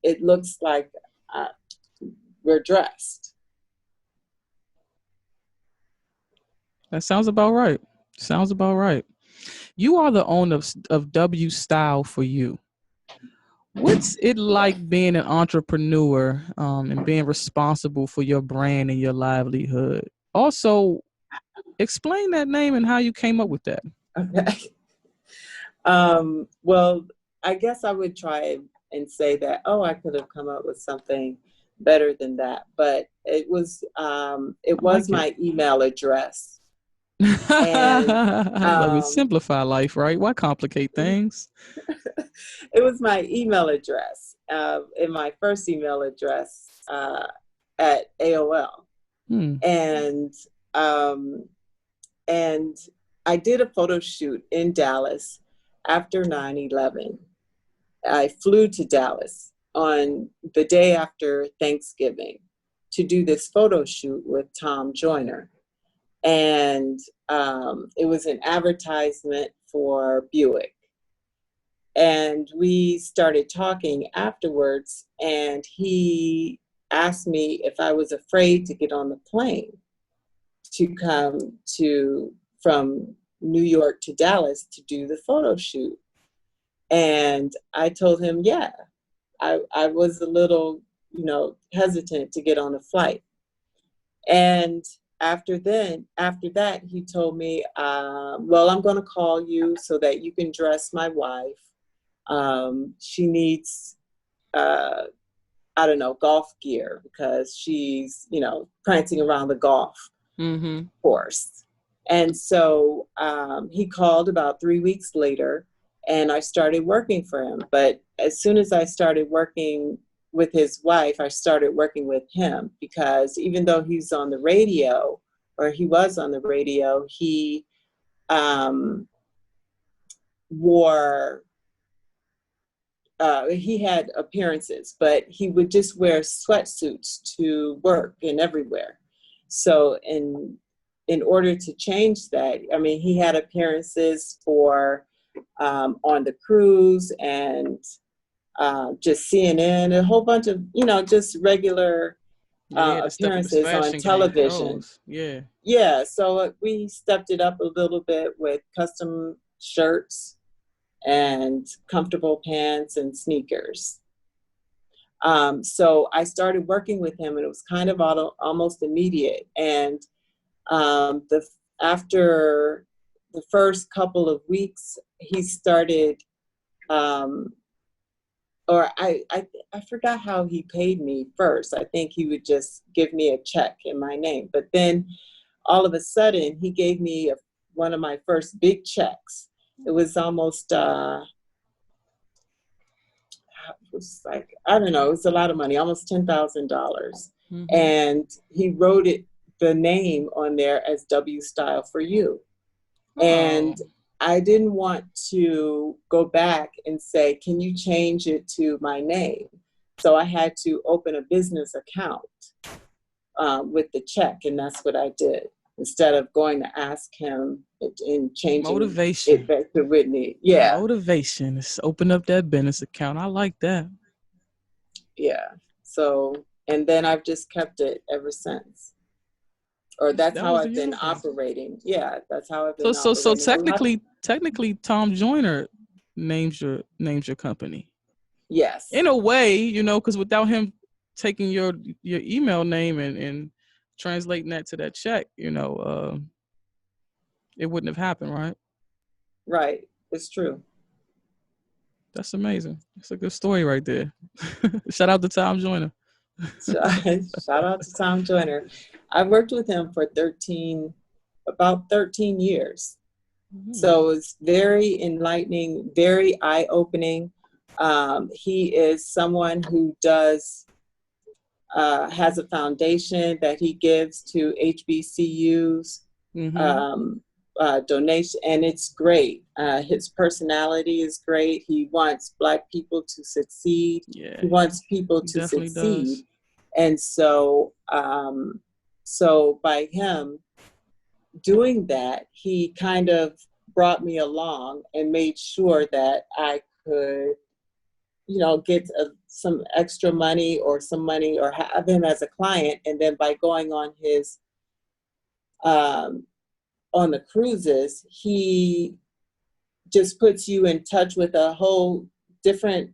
[SPEAKER 2] it looks like uh, we're dressed.
[SPEAKER 1] That sounds about right. Sounds about right. You are the owner of W Style for You. What's it like being an entrepreneur and being responsible for your brand and your livelihood? Also, explain that name and how you came up with that.
[SPEAKER 2] Okay. Well, I guess I would try and say that, oh, I could have come up with something better than that. But it
[SPEAKER 1] I like
[SPEAKER 2] was
[SPEAKER 1] it.
[SPEAKER 2] my email address. And
[SPEAKER 1] I love it. Simplify life, right? Why complicate things?
[SPEAKER 2] it was my email address, in my first email address at AOL.
[SPEAKER 1] Hmm.
[SPEAKER 2] And um, and I did a photo shoot in Dallas after 9/11. I flew to Dallas on the day after Thanksgiving to do this photo shoot with Tom Joyner. And it was an advertisement for Buick. And we started talking afterwards, and he asked me if I was afraid to get on the plane to come to from New York to Dallas to do the photo shoot. And I told him, yeah, I was a little, hesitant to get on a flight. And after that, he told me, well, I'm going to call you so that you can dress my wife. She needs, I don't know, golf gear because she's, prancing around the golf course. And so he called about 3 weeks later, and I started working for him. But as soon as I started working with his wife, I started working with him, because even though he's on the radio, or he was on the radio, he wore, he had appearances, but he would just wear sweatsuits to work and everywhere. So in order to change that, I mean, he had appearances for on the cruise and just CNN, a whole bunch of, just regular
[SPEAKER 1] Yeah, the stuff with the
[SPEAKER 2] appearances on
[SPEAKER 1] fashion game
[SPEAKER 2] television.
[SPEAKER 1] shows. Yeah.
[SPEAKER 2] Yeah, so we stepped it up a little bit with custom shirts and comfortable pants and sneakers. So I started working with him, and it was kind of almost immediate. And after the first couple of weeks, he started, or I forgot how he paid me first. I think he would just give me a check in my name. But then all of a sudden, he gave me one of my first big checks. It was almost, it was like, I don't know, it was a lot of money, almost $10,000. And he wrote the name on there as W Style for You. And I didn't want to go back and say, can you change it to my name? So I had to open a business account with the check, and that's what I did, instead of going to ask him and changing
[SPEAKER 1] Motivation.
[SPEAKER 2] it back to Whitney. Yeah.
[SPEAKER 1] Motivation is open up that business account. I like that.
[SPEAKER 2] Yeah. So, and then I've just kept it ever since. Or that's how I've been operating. Yeah, that's how I've been operating.
[SPEAKER 1] So technically, Tom Joyner names your company.
[SPEAKER 2] Yes.
[SPEAKER 1] In a way, because without him taking your email name and translating that to that check, it wouldn't have happened, right?
[SPEAKER 2] Right. It's true.
[SPEAKER 1] That's amazing. That's a good story right there. Shout out to Tom Joyner.
[SPEAKER 2] Shout out to Tom Joyner. I worked with him for about 13 years. So it's very enlightening, very eye-opening. He is someone who has a foundation that he gives to HBCUs, donation, and it's great. His personality is great. He wants Black people to succeed.
[SPEAKER 1] Yeah,
[SPEAKER 2] he wants people to succeed. Does. And so, so by him doing that, he kind of brought me along and made sure that I could, get some extra money or some money, or have him as a client. And then by going on his, on the cruises, he just puts you in touch with a whole different,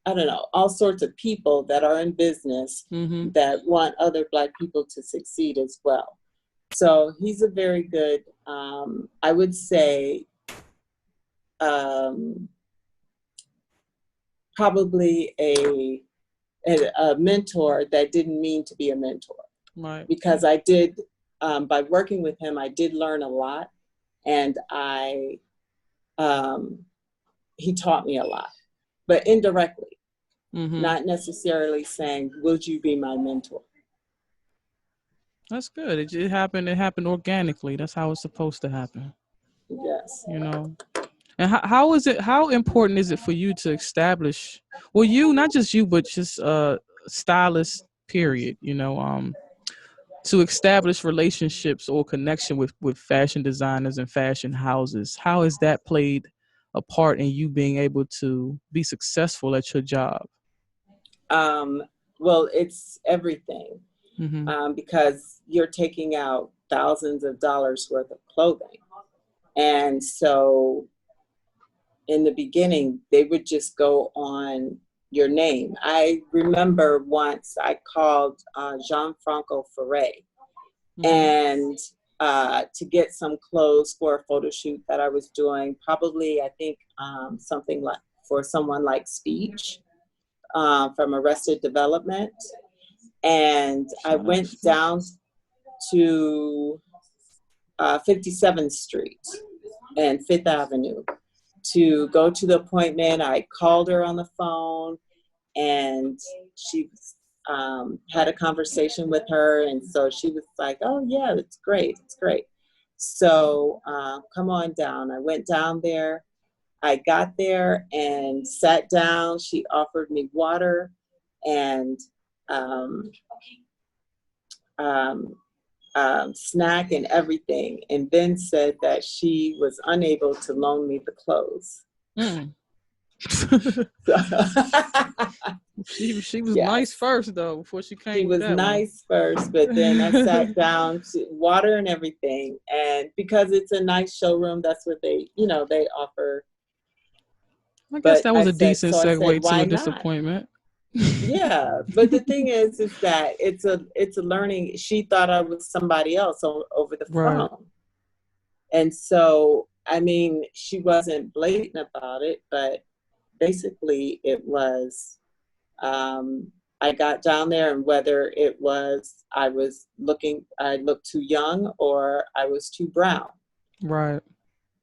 [SPEAKER 2] I don't know, all sorts of people that are in business that want other Black people to succeed as well. So he's a very good, I would say, probably a mentor that didn't mean to be a mentor.
[SPEAKER 1] Right.
[SPEAKER 2] Because I did, by working with him, I did learn a lot, and he taught me a lot, but indirectly, not necessarily saying, "Would you be my mentor?"
[SPEAKER 1] That's good. It happened. It happened organically. That's how it's supposed to happen.
[SPEAKER 2] Yes.
[SPEAKER 1] You know. And how is it? How important is it for you to establish? Well, you, not just you, but just stylists. Period. You know, to establish relationships or connection with fashion designers and fashion houses. How has that played a part in you being able to be successful at your job?
[SPEAKER 2] Well, it's everything, because you're taking out thousands of dollars worth of clothing. And so in the beginning, they would just go on your name. I remember once I called Gianfranco Ferré and to get some clothes for a photo shoot that I was doing, probably, I think, something like for someone like Speech from Arrested Development. And I went down to 57th Street and Fifth Avenue to go to the appointment. I called her on the phone, and she had a conversation with her. And so she was like, "Oh yeah, it's great. It's great. So come on down." I went down there. I got there and sat down. She offered me water and snack and everything, and then said that she was unable to loan me the clothes.
[SPEAKER 1] She was
[SPEAKER 2] Yes.
[SPEAKER 1] nice first though, before she came.
[SPEAKER 2] She
[SPEAKER 1] with
[SPEAKER 2] was
[SPEAKER 1] that
[SPEAKER 2] nice first, but then I sat down, to water and everything, and because it's a nice showroom, that's what they offer.
[SPEAKER 1] I guess
[SPEAKER 2] But
[SPEAKER 1] that was a decent
[SPEAKER 2] so I said,
[SPEAKER 1] segue to
[SPEAKER 2] why
[SPEAKER 1] a
[SPEAKER 2] not?
[SPEAKER 1] disappointment.
[SPEAKER 2] Yeah, but the thing is that it's a learning. She thought I was somebody else over the
[SPEAKER 1] Right.
[SPEAKER 2] phone. And so, I mean, she wasn't blatant about it, but basically it was, I got down there, and whether it was I looked too young or I was too brown.
[SPEAKER 1] Right.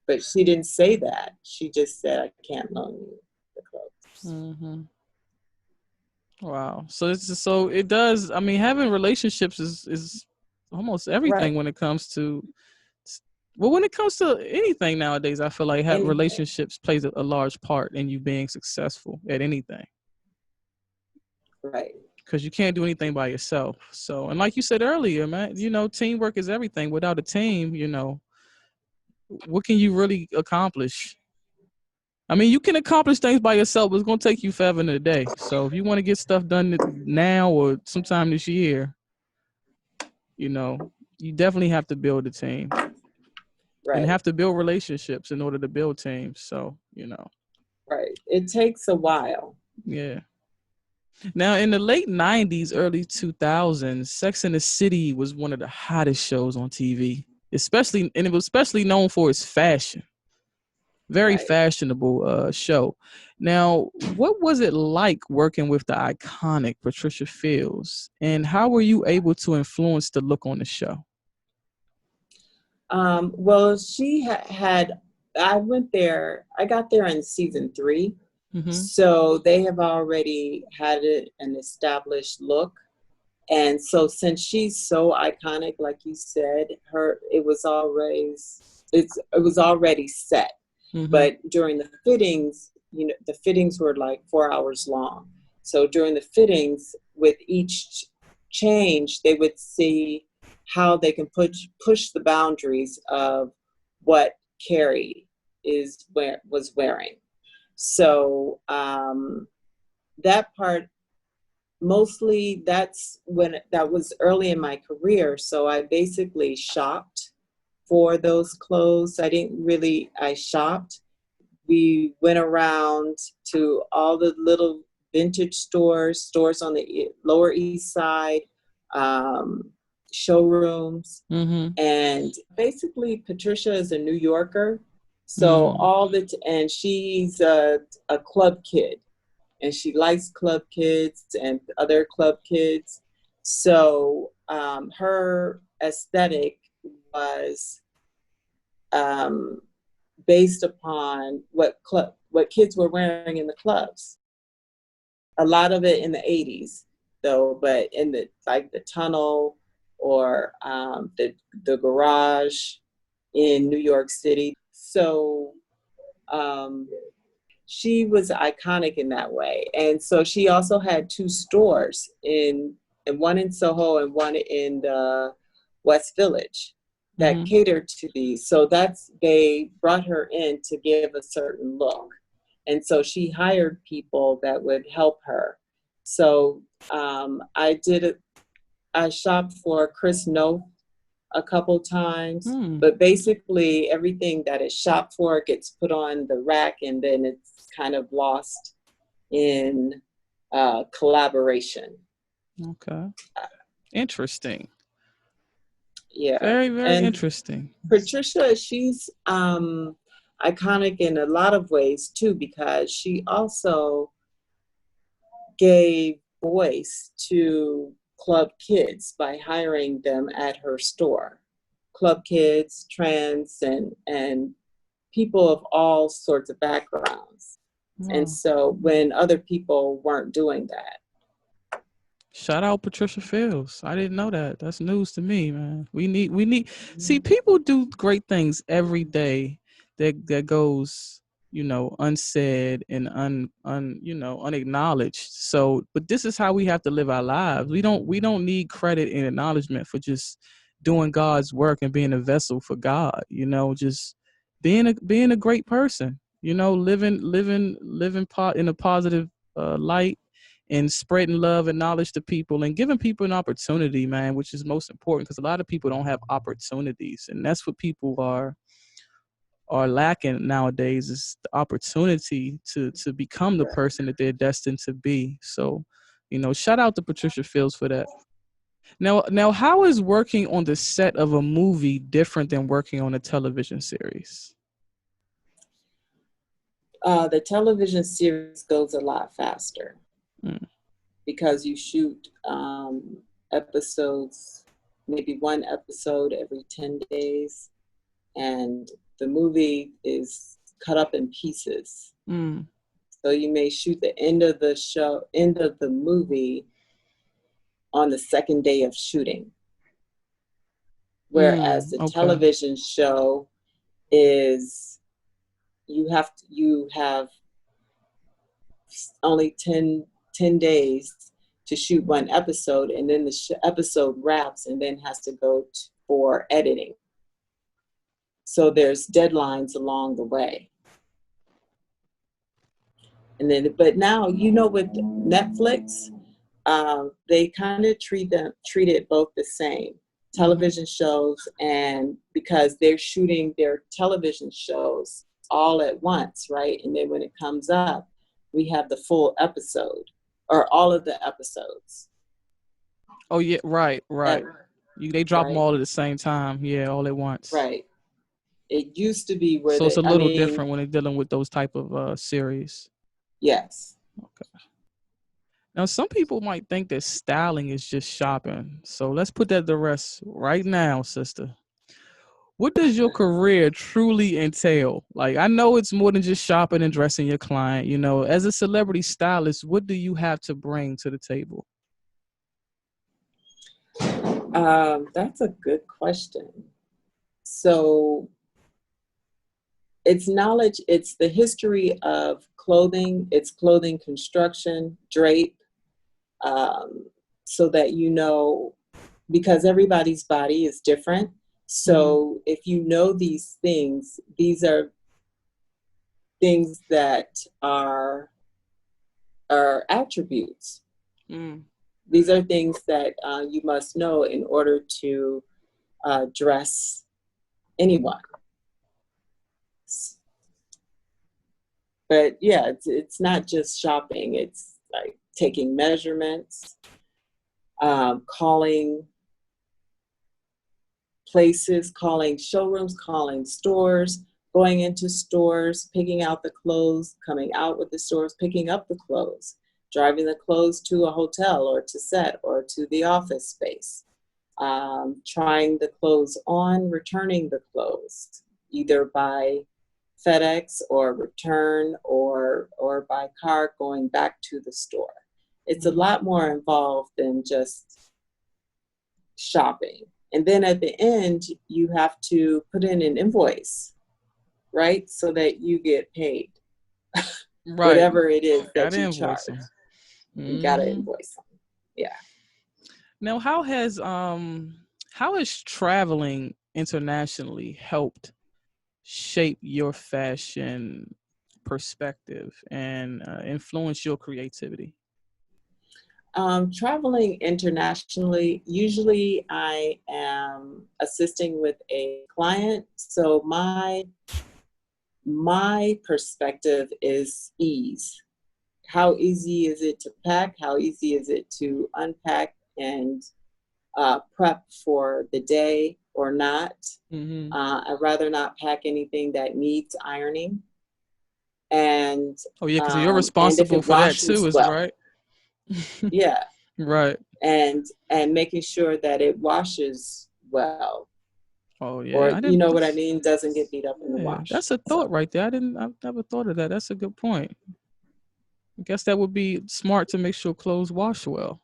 [SPEAKER 2] But she didn't say that. She just said, "I can't loan you the clothes."
[SPEAKER 1] Wow. So it does. I mean, having relationships is almost everything
[SPEAKER 2] Right.
[SPEAKER 1] when it comes to. Well, when it comes to anything nowadays, I feel like
[SPEAKER 2] Anything.
[SPEAKER 1] relationships plays a large part in you being successful at anything.
[SPEAKER 2] Right.
[SPEAKER 1] Because you can't do anything by yourself. So, and like you said earlier, man, teamwork is everything. Without a team, what can you really accomplish? I mean, you can accomplish things by yourself, but it's going to take you forever in a day. So if you want to get stuff done now or sometime this year, you definitely have to build a team.
[SPEAKER 2] Right.
[SPEAKER 1] And have to build relationships in order to build teams. So,
[SPEAKER 2] Right. It takes a while.
[SPEAKER 1] Yeah. Now, in the late 90s, early 2000s, Sex and the City was one of the hottest shows on TV, and it was especially known for its fashion. Very fashionable show. Now, what was it like working with the iconic Patricia Fields, and how were you able to influence the look on the show?
[SPEAKER 2] Well, she had, I got there in season 3. So they have already had an established look. And so since she's so iconic, like you said, it was already set. But during the fittings, the fittings were like 4 hours long. So during the fittings, with each change, they would see how they can push the boundaries of what Carrie was wearing. So that part, mostly that was early in my career. So I basically shopped for those clothes. I shopped. We went around to all the little vintage stores on the Lower East Side, um, showrooms.
[SPEAKER 1] Mm-hmm.
[SPEAKER 2] And basically, Patricia is a New Yorker. So
[SPEAKER 1] Mm.
[SPEAKER 2] and she's a club kid, and she likes club kids and other club kids. So her aesthetic was um, based upon what kids were wearing in the clubs. A lot of it in the 80s, though, but in the tunnel or the garage in New York City. So um, she was iconic in that way. And so she also had two stores and one in Soho and one in the West Village that
[SPEAKER 1] Mm-hmm.
[SPEAKER 2] catered to these. So they brought her in to give a certain look. And so she hired people that would help her. So I shopped for Chris Noth a couple times,
[SPEAKER 1] Mm.
[SPEAKER 2] but basically everything that is shopped for gets put on the rack, and then it's kind of lost in collaboration.
[SPEAKER 1] Okay. Interesting.
[SPEAKER 2] Yeah.
[SPEAKER 1] Very, very
[SPEAKER 2] And
[SPEAKER 1] interesting.
[SPEAKER 2] Patricia, she's iconic in a lot of ways too, because she also gave voice to club kids by hiring them at her store. Club kids, trans, and people of all sorts of backgrounds. And
[SPEAKER 1] Wow.
[SPEAKER 2] so when other people weren't doing that.
[SPEAKER 1] Shout out Patricia Fields. I didn't know that. That's news to me, man. We need see people do great things every day that goes, unsaid and unacknowledged. So, but this is how we have to live our lives. We don't need credit and acknowledgement for just doing God's work and being a vessel for God, just being a great person, living in a positive light and spreading love and knowledge to people and giving people an opportunity, man, which is most important because a lot of people don't have opportunities, and that's what people are lacking nowadays is the opportunity to become the person that they're destined to be. So, shout out to Patricia Fields for that. Now, how is working on the set of a movie different than working on a television series?
[SPEAKER 2] The television series goes a lot faster
[SPEAKER 1] Mm.
[SPEAKER 2] because you shoot episodes, maybe one episode every 10 days, and the movie is cut up in pieces.
[SPEAKER 1] Mm.
[SPEAKER 2] So you may shoot the end of the movie on the second day of shooting. Whereas the
[SPEAKER 1] Okay.
[SPEAKER 2] television show is you have only 10 days to shoot one episode, and then the episode wraps and then has to go for editing. So there's deadlines along the way. And then, but now, with Netflix, they kind of treat it both the same.
[SPEAKER 1] Mm-hmm.
[SPEAKER 2] Television shows, and because they're shooting their television shows all at once, right? And then when it comes up, we have the full episode or all of the episodes.
[SPEAKER 1] Oh yeah, right. They drop them
[SPEAKER 2] Right,
[SPEAKER 1] all at the same time. Yeah, all at once.
[SPEAKER 2] right. It used to be where
[SPEAKER 1] So it's a
[SPEAKER 2] I
[SPEAKER 1] little
[SPEAKER 2] mean,
[SPEAKER 1] different when they're dealing with those type of series.
[SPEAKER 2] yes.
[SPEAKER 1] Okay. Now, some people might think that styling is just shopping. So let's put that to rest right now, sister. What does your career truly entail? Like, I know it's more than just shopping and dressing your client. As a celebrity stylist, what do you have to bring to the table?
[SPEAKER 2] That's a good question. So it's knowledge, it's the history of clothing, it's clothing construction, drape, um, so that because everybody's body is different.
[SPEAKER 1] Mm-hmm.
[SPEAKER 2] So if you know these things, these are things that are are attributes.
[SPEAKER 1] Mm.
[SPEAKER 2] These are things that you must know in order to dress anyone. But yeah, it's not just shopping. It's like taking measurements, calling places, calling showrooms, calling stores, going into stores, picking out the clothes, coming out with the stores, picking up the clothes, driving the clothes to a hotel or to set or to the office space, trying the clothes on, returning the clothes, either by FedEx or return or by car going back to the store. It's a lot more involved than just shopping. And then at the end, you have to put in an invoice, right? So that you get paid.
[SPEAKER 1] Right.
[SPEAKER 2] Whatever it is that
[SPEAKER 1] Gotta
[SPEAKER 2] you
[SPEAKER 1] invoice
[SPEAKER 2] charge.
[SPEAKER 1] them.
[SPEAKER 2] You gotta
[SPEAKER 1] Mm-hmm.
[SPEAKER 2] invoice them. Yeah.
[SPEAKER 1] Now, how has traveling internationally helped shape your fashion perspective and influence your creativity?
[SPEAKER 2] Traveling internationally, usually I am assisting with a client. So my perspective is ease. How easy is it to pack? How easy is it to unpack and prep for the day or not?
[SPEAKER 1] Mm-hmm.
[SPEAKER 2] I'd rather not pack anything that needs ironing. And
[SPEAKER 1] Oh yeah, because you're
[SPEAKER 2] and if
[SPEAKER 1] responsible
[SPEAKER 2] it
[SPEAKER 1] for that too,
[SPEAKER 2] washes
[SPEAKER 1] is
[SPEAKER 2] well,
[SPEAKER 1] right?
[SPEAKER 2] yeah,
[SPEAKER 1] Right.
[SPEAKER 2] and making sure that it washes well,
[SPEAKER 1] Oh yeah,
[SPEAKER 2] or
[SPEAKER 1] I
[SPEAKER 2] you
[SPEAKER 1] didn't.
[SPEAKER 2] know what I mean, doesn't get beat up in the
[SPEAKER 1] Yeah,
[SPEAKER 2] wash.
[SPEAKER 1] that's a thought
[SPEAKER 2] So
[SPEAKER 1] right there. I've never thought of that. That's a good point. I guess that would be smart to make sure clothes wash well.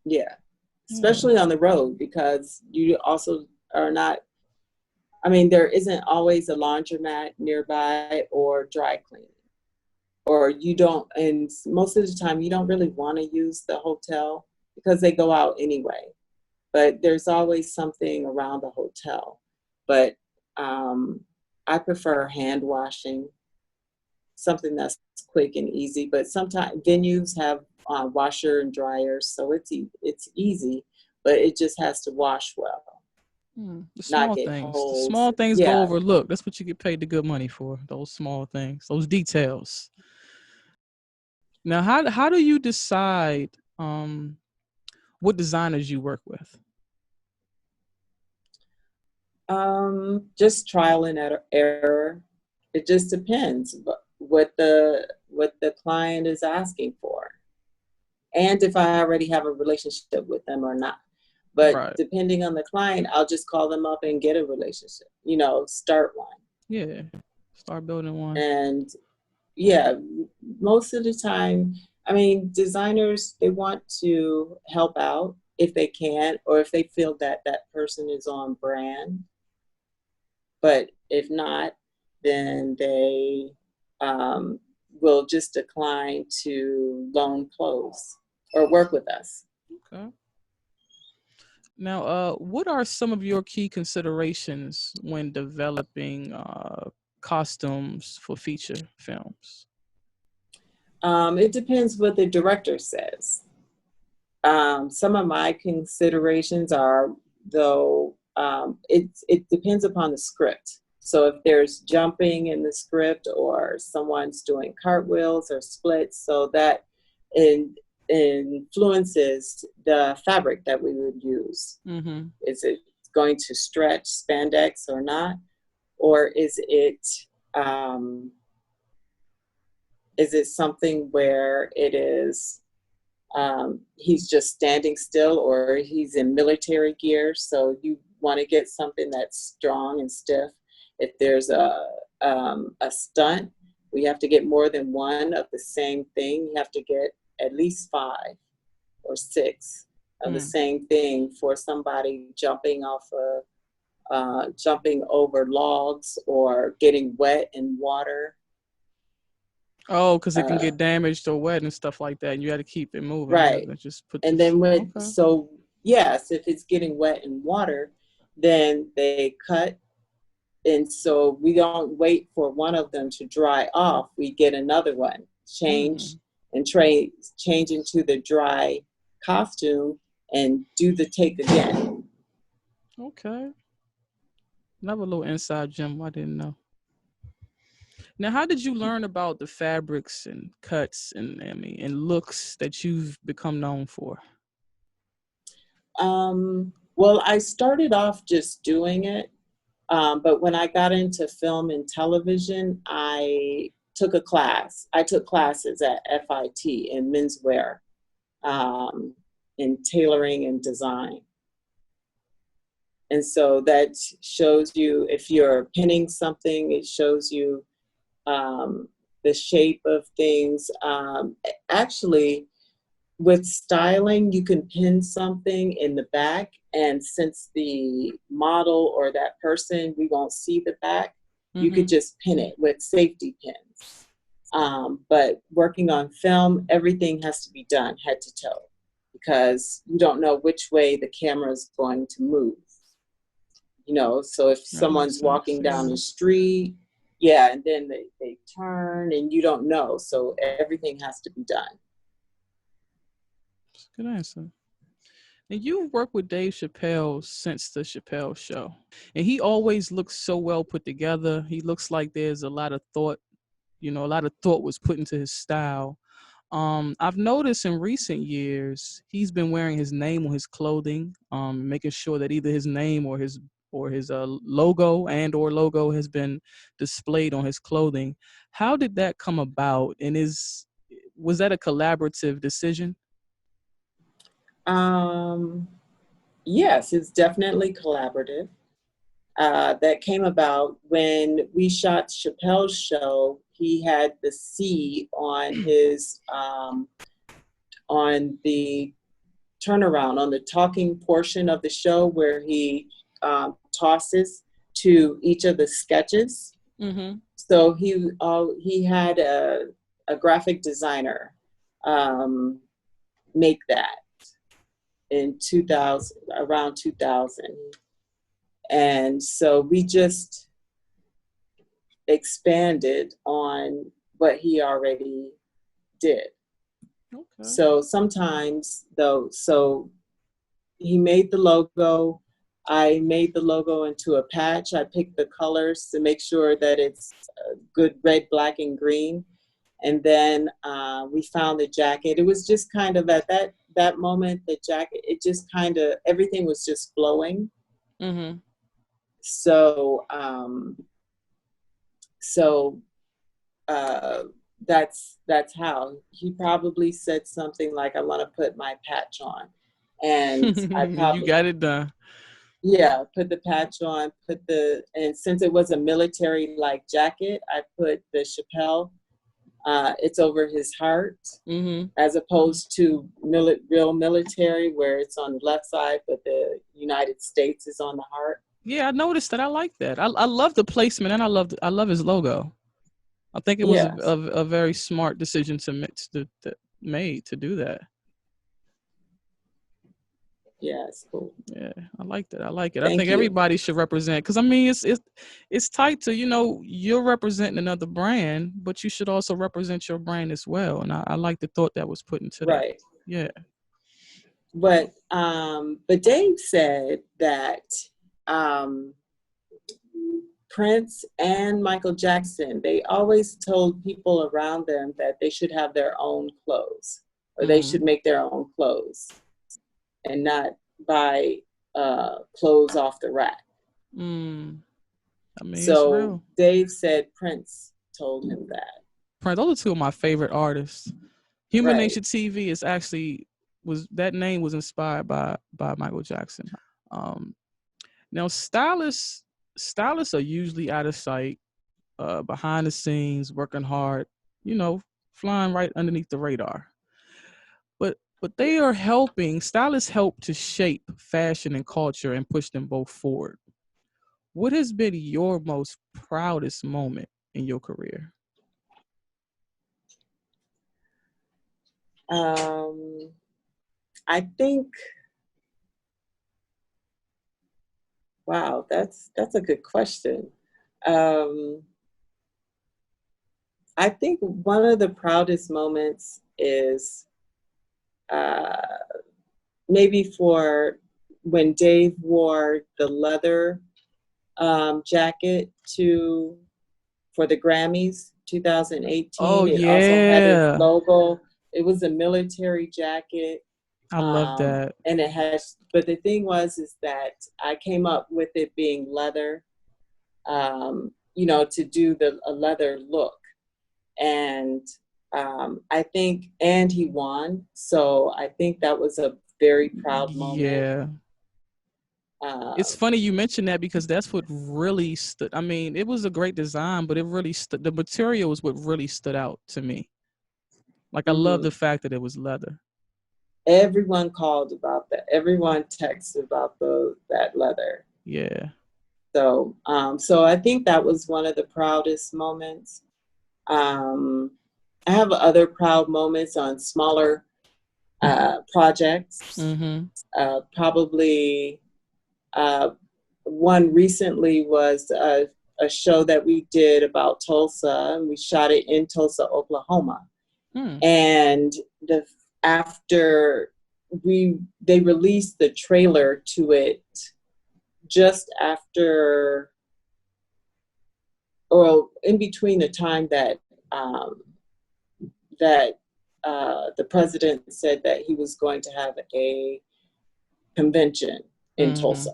[SPEAKER 2] yeah,
[SPEAKER 1] Yeah.
[SPEAKER 2] especially on the road because you also are not. I mean, there isn't always a laundromat nearby or dry cleaning. Or you don't, and most of the time you don't really want to use the hotel because they go out anyway. But there's always something around the hotel. But um, I prefer hand washing, something that's quick and easy. But sometimes venues have washer and dryers, so it's easy, but it just has to wash well,
[SPEAKER 1] The
[SPEAKER 2] not
[SPEAKER 1] small
[SPEAKER 2] get
[SPEAKER 1] things. The
[SPEAKER 2] holes.
[SPEAKER 1] small things go
[SPEAKER 2] Yeah.
[SPEAKER 1] overlooked. That's what you get paid the good money for. Those small things. Those details. Now, how do you decide what designers you work with?
[SPEAKER 2] Just trial and error. It just depends what the client is asking for, and if I already have a relationship with them or not. But
[SPEAKER 1] Right.
[SPEAKER 2] depending on the client, I'll just call them up and get a relationship. Start one.
[SPEAKER 1] Yeah. Start building one.
[SPEAKER 2] And yeah, most of the time, I mean, designers, they want to help out if they can, or if they feel that that person is on brand. But if not, then they um, will just decline to loan clothes or work with us.
[SPEAKER 1] Okay. Now, what are some of your key considerations when developing costumes for feature films?
[SPEAKER 2] It depends what the director says. Some of my considerations are, though, it depends upon the script. So if there's jumping in the script or someone's doing cartwheels or splits, so that in, influences the fabric that we would use.
[SPEAKER 1] Mm-hmm.
[SPEAKER 2] Is it going to stretch spandex or not? Or um, is it something where it is he's just standing still or he's in military gear? So you want to get something that's strong and stiff. If there's a stunt, we have to get more than one of the same thing. You have to get at least 5 or 6 of the
[SPEAKER 1] Mm.
[SPEAKER 2] same thing for somebody jumping off of jumping over logs or getting wet in water.
[SPEAKER 1] Oh, because it can
[SPEAKER 2] Uh,
[SPEAKER 1] get damaged or wet and stuff like that, and you got to keep it moving. You have
[SPEAKER 2] right.
[SPEAKER 1] to just put
[SPEAKER 2] And
[SPEAKER 1] this.
[SPEAKER 2] then
[SPEAKER 1] Okay.
[SPEAKER 2] yes, if it's getting wet in water, then they cut. And so we don't wait for one of them to dry off. We get another one,
[SPEAKER 1] Mm.
[SPEAKER 2] change, and change into the dry costume and do the take again.
[SPEAKER 1] Okay. Another little inside gem I didn't know. Now, how did you learn about the fabrics and cuts and and looks that you've become known for?
[SPEAKER 2] Well, I started off just doing it, but when I got into film and television, I took a class. I took classes at FIT in menswear, um, in tailoring and design. And so that shows you if you're pinning something, it shows you the shape of things. Actually, with styling, you can pin something in the back, and since the model or that person, we won't see the back, you could just pin it with safety pins. But working on film, everything has to be done head to toe because you don't know which way the camera is going to move. You know, so if someone's walking down the street, yeah, and then they turn and you don't know. So everything has to be done.
[SPEAKER 1] Good answer. And you've worked with Dave Chappelle since the Chappelle show. And he always looks so well put together. He looks like there's a lot of thought, a lot of thought was put into his style. I've noticed in recent years he's been wearing his name on his clothing, making sure that either his name or his logo or logo has been displayed on his clothing. How did that come about? And was that a collaborative decision?
[SPEAKER 2] Yes, it's definitely collaborative. That came about when we shot Chappelle's show. He had the C on his on the turnaround on the talking portion of the show where he tosses to each of the sketches.
[SPEAKER 1] Mm-hmm.
[SPEAKER 2] So he had a graphic designer make that in 2000, around 2000. And so we just expanded on what he already did. Okay. So sometimes though, so he made the logo. I made the logo into a patch. I picked the colors to make sure that it's good red, black, and green. And then we found the jacket. It was just kind of at that moment, the jacket, it just kind of, everything was just flowing. Mm-hmm. So, that's how. He probably said something like, I want to put my patch on. And I probably,
[SPEAKER 1] you got it done.
[SPEAKER 2] Yeah, put the patch on, and since it was a military-like jacket, I put the Chappelle, it's over his heart, mm-hmm. as opposed to real military where it's on the left side, but the United States is on the heart.
[SPEAKER 1] Yeah, I noticed that. I like that. I love the placement, and I love his logo. I think it was a very smart decision made to do that.
[SPEAKER 2] Yeah, it's cool.
[SPEAKER 1] Yeah, I like that. I like it. I think everybody should represent, because I mean, it's tight to, you're representing another brand, but you should also represent your brand as well. And I like the thought that was put into that.
[SPEAKER 2] Right.
[SPEAKER 1] Yeah.
[SPEAKER 2] But Dave said that Prince and Michael Jackson, they always told people around them that they should have their own clothes, or they should make their own clothes and not buy clothes off the rack.
[SPEAKER 1] I mean,
[SPEAKER 2] so Dave said Prince told him that.
[SPEAKER 1] Prince, those are two of my favorite artists. Human Nature TV is actually that name was inspired by Michael Jackson. Now stylists are usually out of sight, behind the scenes, working hard, flying right underneath the radar. But they are helping. Stylists help to shape fashion and culture and push them both forward. What has been your most proudest moment in your career?
[SPEAKER 2] I think, wow, that's a good question. I think one of the proudest moments is maybe for when Dave wore the leather jacket for the Grammys 2018.
[SPEAKER 1] Oh
[SPEAKER 2] It also had his
[SPEAKER 1] yeah,
[SPEAKER 2] logo. It was a military jacket.
[SPEAKER 1] I love that.
[SPEAKER 2] And it has, but the thing is that I came up with it being leather, to do a leather look. And I think, and he won. So I think that was a very proud moment.
[SPEAKER 1] Yeah. It's funny you mentioned that because that's what really stood. I mean, it was a great design, but it really the material was what really stood out to me. Like I love the fact that it was leather.
[SPEAKER 2] Everyone called about that. Everyone texted about that leather.
[SPEAKER 1] Yeah.
[SPEAKER 2] So, so I think that was one of the proudest moments. I have other proud moments on smaller projects. Probably one recently was a show that we did about Tulsa, and we shot it in Tulsa, Oklahoma. And after they released the trailer to it just after, or in between the time that the president said that he was going to have a convention in Tulsa.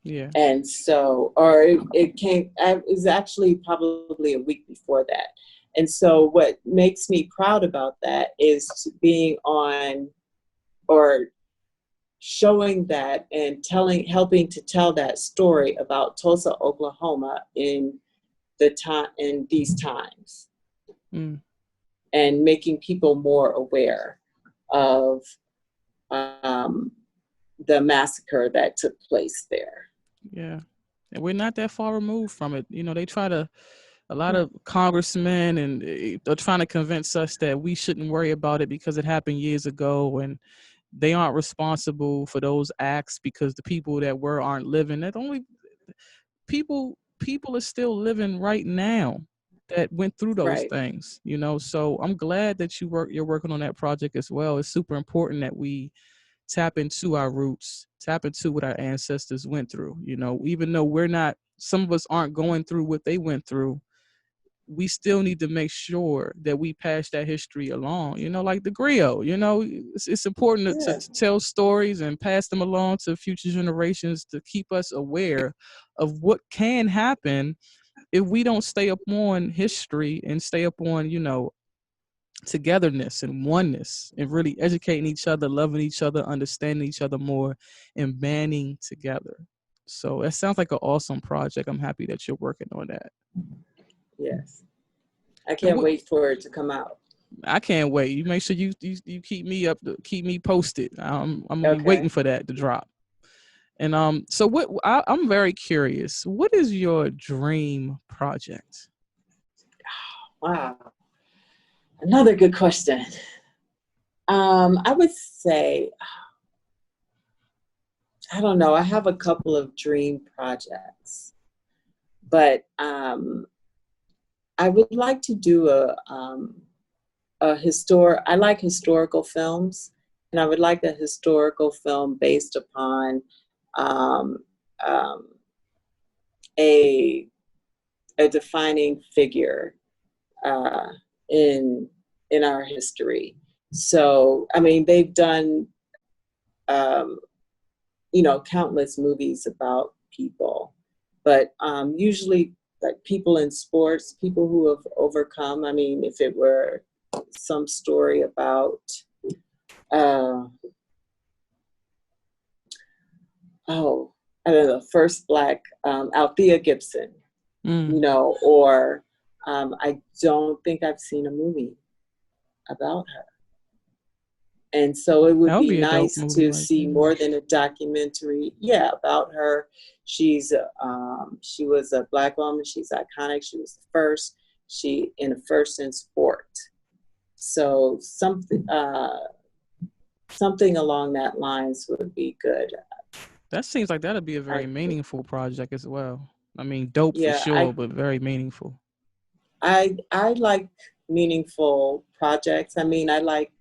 [SPEAKER 1] Yeah.
[SPEAKER 2] And so, or it was actually probably a week before that. And so what makes me proud about that is being on or showing that and helping to tell that story about Tulsa, Oklahoma in these times. And making people more aware of the massacre that took place there.
[SPEAKER 1] Yeah. And we're not that far removed from it. They try to, a lot of congressmen and they're trying to convince us that we shouldn't worry about it because it happened years ago and they aren't responsible for those acts because the people that aren't living. That only people are still living right now that went through those things, So I'm glad that you're working on that project as well. It's super important that we tap into our roots, tap into what our ancestors went through. Even though some of us aren't going through what they went through, we still need to make sure that we pass that history along, like the griot, it's important to tell stories and pass them along to future generations to keep us aware of what can happen if we don't stay up on history and stay up on, togetherness and oneness and really educating each other, loving each other, understanding each other more, and banding together. So that sounds like an awesome project. I'm happy that you're working on that.
[SPEAKER 2] Yes. I can't wait for it to come out.
[SPEAKER 1] I can't wait. You make sure you keep me keep me posted. I'm gonna be waiting for that to drop. And so I'm very curious. What is your dream project?
[SPEAKER 2] Wow. Another good question. I would say, I don't know. I have a couple of dream projects, but I would like to do I like historical films, and I would like a historical film based upon a defining figure in our history. So, I mean, they've done countless movies about people, but usually like people in sports, people who have overcome. I mean, if it were some story about I don't know, first Black Althea Gibson, or I don't think I've seen a movie about her. And so it would be nice to see more than a documentary, about her. She was a Black woman. She's iconic. She was the first. In sport. So something along that lines would be good.
[SPEAKER 1] That seems like that'd be a very meaningful project as well. I mean, dope for sure, but very meaningful.
[SPEAKER 2] I like meaningful projects. I mean, I like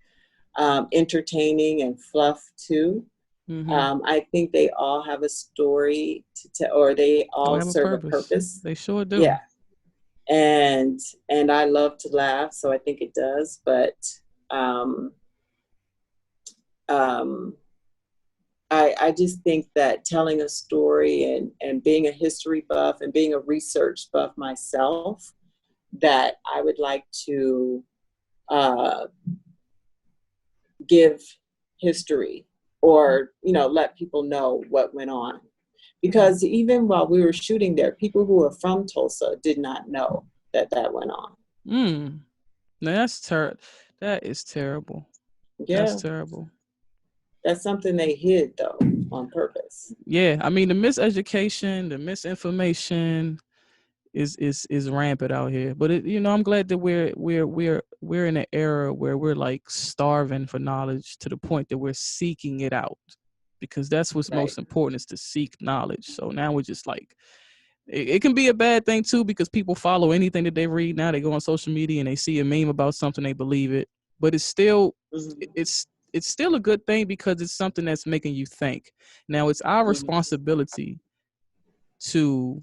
[SPEAKER 2] entertaining and fluff too.
[SPEAKER 1] Mm-hmm.
[SPEAKER 2] I think they all have a story to tell, or they
[SPEAKER 1] Or
[SPEAKER 2] all
[SPEAKER 1] have a
[SPEAKER 2] serve a
[SPEAKER 1] purpose.
[SPEAKER 2] purpose.
[SPEAKER 1] They sure do.
[SPEAKER 2] Yeah, and I love to laugh, so I think it does. But um, um, I just think that telling a story and being a history buff and being a research buff myself, that I would like to uh, give history, or let people know what went on, because even while we were shooting there, people who are from Tulsa did not know that that went on.
[SPEAKER 1] Mm. Now that's that is terrible. That's
[SPEAKER 2] Yeah,
[SPEAKER 1] terrible.
[SPEAKER 2] that's something they hid though on purpose.
[SPEAKER 1] Yeah, I mean the miseducation, the misinformation is rampant out here. But I'm glad that we're in an era where we're like starving for knowledge to the point that we're seeking it out, because that's what's
[SPEAKER 2] Right.
[SPEAKER 1] most important, is to seek knowledge. So now we're just like, it can be a bad thing too, because people follow anything that they read. Now they go on social media and they see a meme about something, they believe it. But it's still
[SPEAKER 2] Mm-hmm.
[SPEAKER 1] it's still a good thing, because it's something that's making you think. Now it's our
[SPEAKER 2] Mm-hmm.
[SPEAKER 1] responsibility to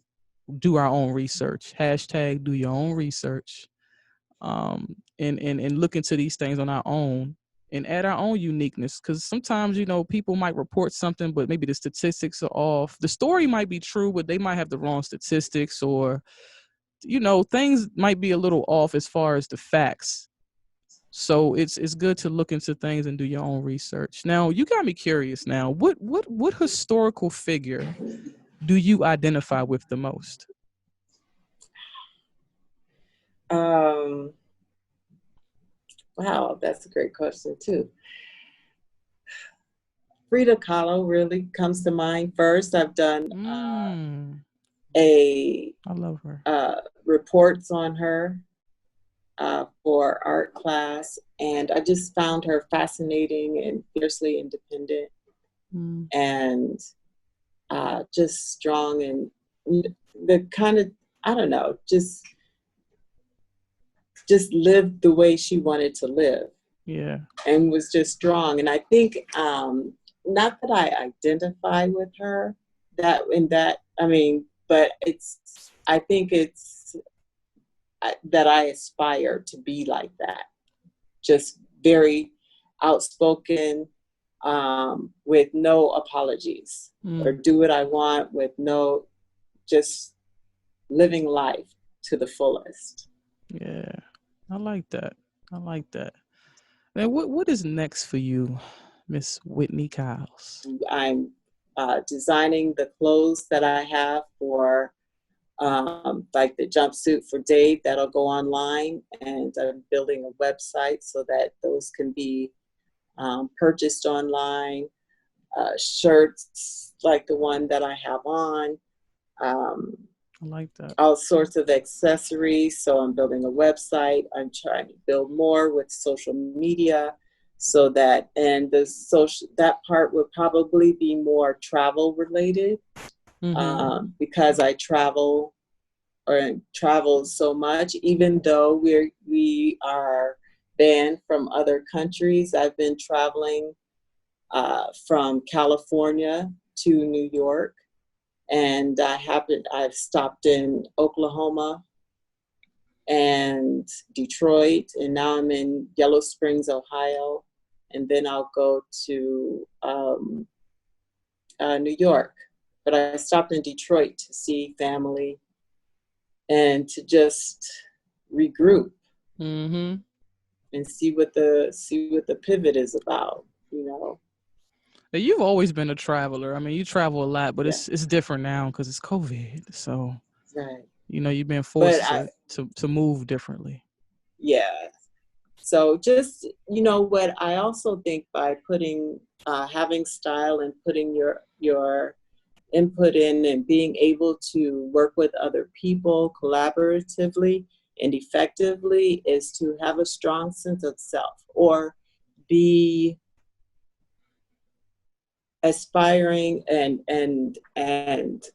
[SPEAKER 1] do our own research. Hashtag do your own research. And look into these things on our own and add our own uniqueness. Because sometimes, people might report something, but maybe the statistics are off. The story might be true, but they might have the wrong statistics, or, things might be a little off as far as the facts. So it's good to look into things and do your own research. Now, you got me curious now. What historical figure do you identify with the most?
[SPEAKER 2] Um, wow, that's a great question too. Frida Kahlo really comes to mind first. I've done
[SPEAKER 1] Mm,
[SPEAKER 2] a
[SPEAKER 1] I love her.
[SPEAKER 2] reports on her for art class, and I just found her fascinating and fiercely independent,
[SPEAKER 1] Mm,
[SPEAKER 2] and just strong, and the kind of, I don't know, just lived the way she wanted to live,
[SPEAKER 1] yeah.
[SPEAKER 2] and was just strong. And I think, not that I identify with her that in that, I mean, but I think it's that I aspire to be like that, just very outspoken, with no apologies, or
[SPEAKER 1] Mm,
[SPEAKER 2] do what I want with no, just living life to the fullest.
[SPEAKER 1] yeah. I like that. I like that. Now, what is next for you, Miss Whitney Kyles?
[SPEAKER 2] I'm designing the clothes that I have for, like the jumpsuit for Dave, that'll go online, and I'm building a website so that those can be purchased online. Shirts like the one that I have on, um,
[SPEAKER 1] I like that.
[SPEAKER 2] all sorts of accessories. So I'm building a website. I'm trying to build more with social media, so that, and the social, that part would probably be more travel related,
[SPEAKER 1] Mm-hmm.
[SPEAKER 2] because I travel so much, even though we are banned from other countries. I've been traveling from California to New York, and I've stopped in Oklahoma and Detroit, and now I'm in Yellow Springs, Ohio, and then I'll go to New York. But I stopped in Detroit to see family and to just regroup
[SPEAKER 1] Mm-hmm.
[SPEAKER 2] and see what the pivot is about. You know,
[SPEAKER 1] You've always been a traveler. I mean, you travel a lot, but
[SPEAKER 2] yeah,
[SPEAKER 1] it's different now because it's COVID. So,
[SPEAKER 2] right.
[SPEAKER 1] you've been
[SPEAKER 2] But
[SPEAKER 1] forced to move differently.
[SPEAKER 2] yeah. So just, what I also think, by putting, having style and putting your input in, and being able to work with other people collaboratively and effectively, is to have a strong sense of self, or be aspiring and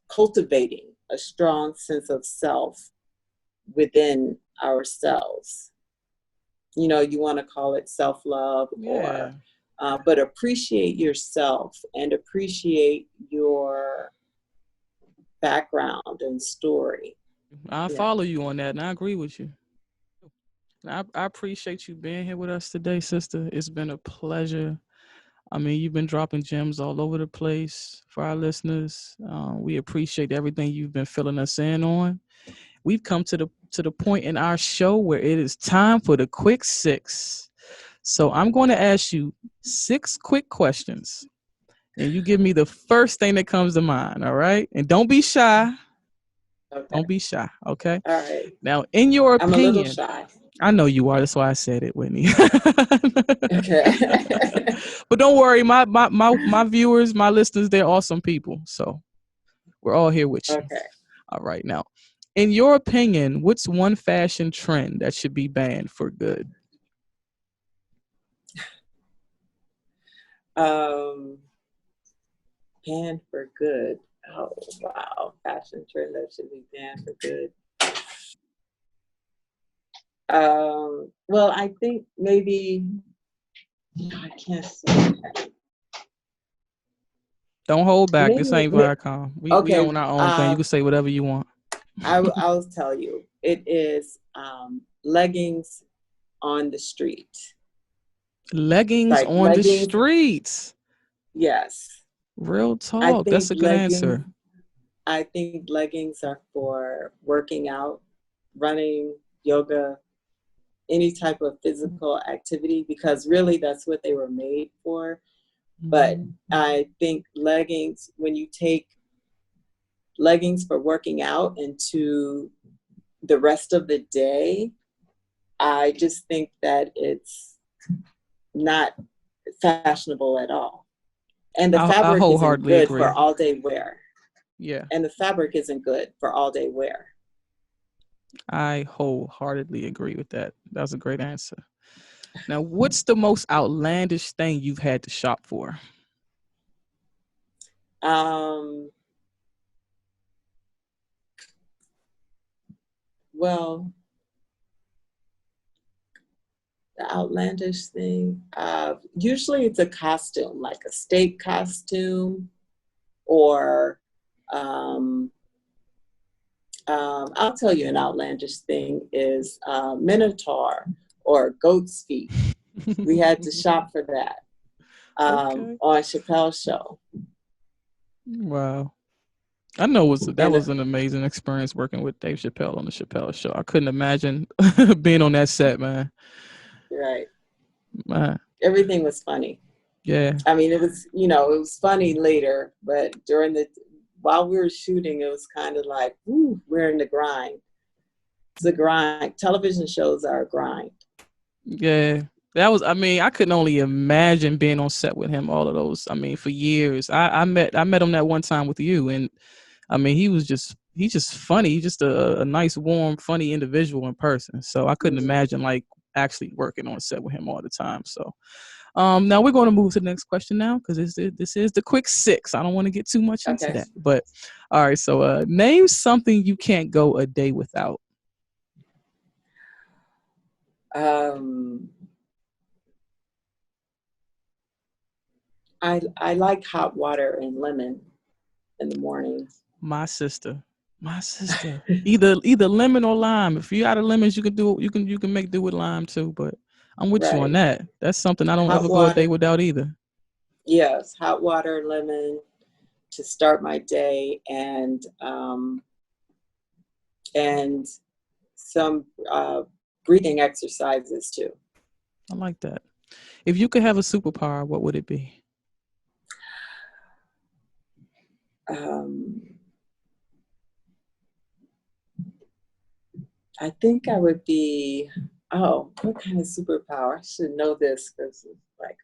[SPEAKER 2] cultivating a strong sense of self within ourselves. you want to call it self-love,
[SPEAKER 1] Yeah.
[SPEAKER 2] or but appreciate yourself and appreciate your background and story.
[SPEAKER 1] I
[SPEAKER 2] Yeah.
[SPEAKER 1] follow you on that, and I agree with you. I appreciate you being here with us today, sister. It's been a pleasure. I mean, you've been dropping gems all over the place for our listeners. We appreciate everything you've been filling us in on. We've come to the point in our show where it is time for the quick six. So I'm going to ask you 6 quick questions, and you give me the first thing that comes to mind. All right, and don't be shy.
[SPEAKER 2] Okay.
[SPEAKER 1] Don't be shy. Okay.
[SPEAKER 2] All right.
[SPEAKER 1] Now, in your
[SPEAKER 2] I'm a little
[SPEAKER 1] opinion,
[SPEAKER 2] shy.
[SPEAKER 1] I know you are. That's why I said it, Whitney.
[SPEAKER 2] Okay.
[SPEAKER 1] But don't worry, my viewers, my listeners, they're awesome people. So we're all here with you.
[SPEAKER 2] Okay.
[SPEAKER 1] All right. Now, in your opinion, what's one fashion trend that should be banned for good?
[SPEAKER 2] Banned for good. Oh wow, fashion trend that should be banned for good. Well, I think maybe I can't say.
[SPEAKER 1] Don't hold back. This
[SPEAKER 2] Maybe,
[SPEAKER 1] ain't Viacom. We
[SPEAKER 2] okay.
[SPEAKER 1] own our own thing. You can say whatever you want.
[SPEAKER 2] I'll tell you. It is leggings on the street.
[SPEAKER 1] Leggings
[SPEAKER 2] Like
[SPEAKER 1] on the
[SPEAKER 2] leggings.
[SPEAKER 1] streets.
[SPEAKER 2] Yes.
[SPEAKER 1] Real
[SPEAKER 2] I
[SPEAKER 1] talk. That's
[SPEAKER 2] think
[SPEAKER 1] a good
[SPEAKER 2] leggings.
[SPEAKER 1] answer.
[SPEAKER 2] I think leggings are for working out, running, yoga, any type of physical activity, because really that's what they were made for. But I think leggings, when you take leggings for working out into the rest of the day, I just think that it's not fashionable at all. And the
[SPEAKER 1] I
[SPEAKER 2] fabric isn't
[SPEAKER 1] wholeheartedly
[SPEAKER 2] good
[SPEAKER 1] agree.
[SPEAKER 2] for all day wear.
[SPEAKER 1] Yeah,
[SPEAKER 2] And the fabric isn't good for all day wear.
[SPEAKER 1] I wholeheartedly agree with that. That was a great answer. Now, what's the most outlandish thing you've had to shop for?
[SPEAKER 2] Um, well, the outlandish thing, usually it's a costume, like a state costume, or um, I'll tell you an outlandish thing is Minotaur or goat's feet. We had to shop for that
[SPEAKER 1] Okay.
[SPEAKER 2] on Chappelle's show.
[SPEAKER 1] Wow. I know that
[SPEAKER 2] And
[SPEAKER 1] was an amazing experience working with Dave Chappelle on the Chappelle show. I couldn't imagine being on that set, man.
[SPEAKER 2] right,
[SPEAKER 1] Man,
[SPEAKER 2] everything was funny.
[SPEAKER 1] yeah.
[SPEAKER 2] I mean, it was funny later, but while we were shooting, it was kind of like, woo, we're in the grind. It's a grind. Television shows are a grind.
[SPEAKER 1] Yeah. That was, I mean, I couldn't only imagine being on set with him all of those. I mean, for years. I met him that one time with you, and I mean, he's just funny. He's just a nice, warm, funny individual in person. So I couldn't imagine like actually working on set with him all the time. So now we're going to move to the next question now, because this is the quick six. I don't want to get too much into
[SPEAKER 2] Okay.
[SPEAKER 1] that. But all right, so name something you can't go a day without.
[SPEAKER 2] Um, I like hot water and lemon in the mornings.
[SPEAKER 1] My sister. Either lemon or lime. If you out of lemons, you can make do with lime too. But I'm with you on
[SPEAKER 2] Right.
[SPEAKER 1] that. That's something I don't
[SPEAKER 2] Hot
[SPEAKER 1] ever go a
[SPEAKER 2] water.
[SPEAKER 1] day without either.
[SPEAKER 2] Yes, hot water, lemon to start my day, and some breathing exercises too.
[SPEAKER 1] I like that. If you could have a superpower, what would it be?
[SPEAKER 2] Um, I think I would be, what kind of superpower? I should know this because it's like,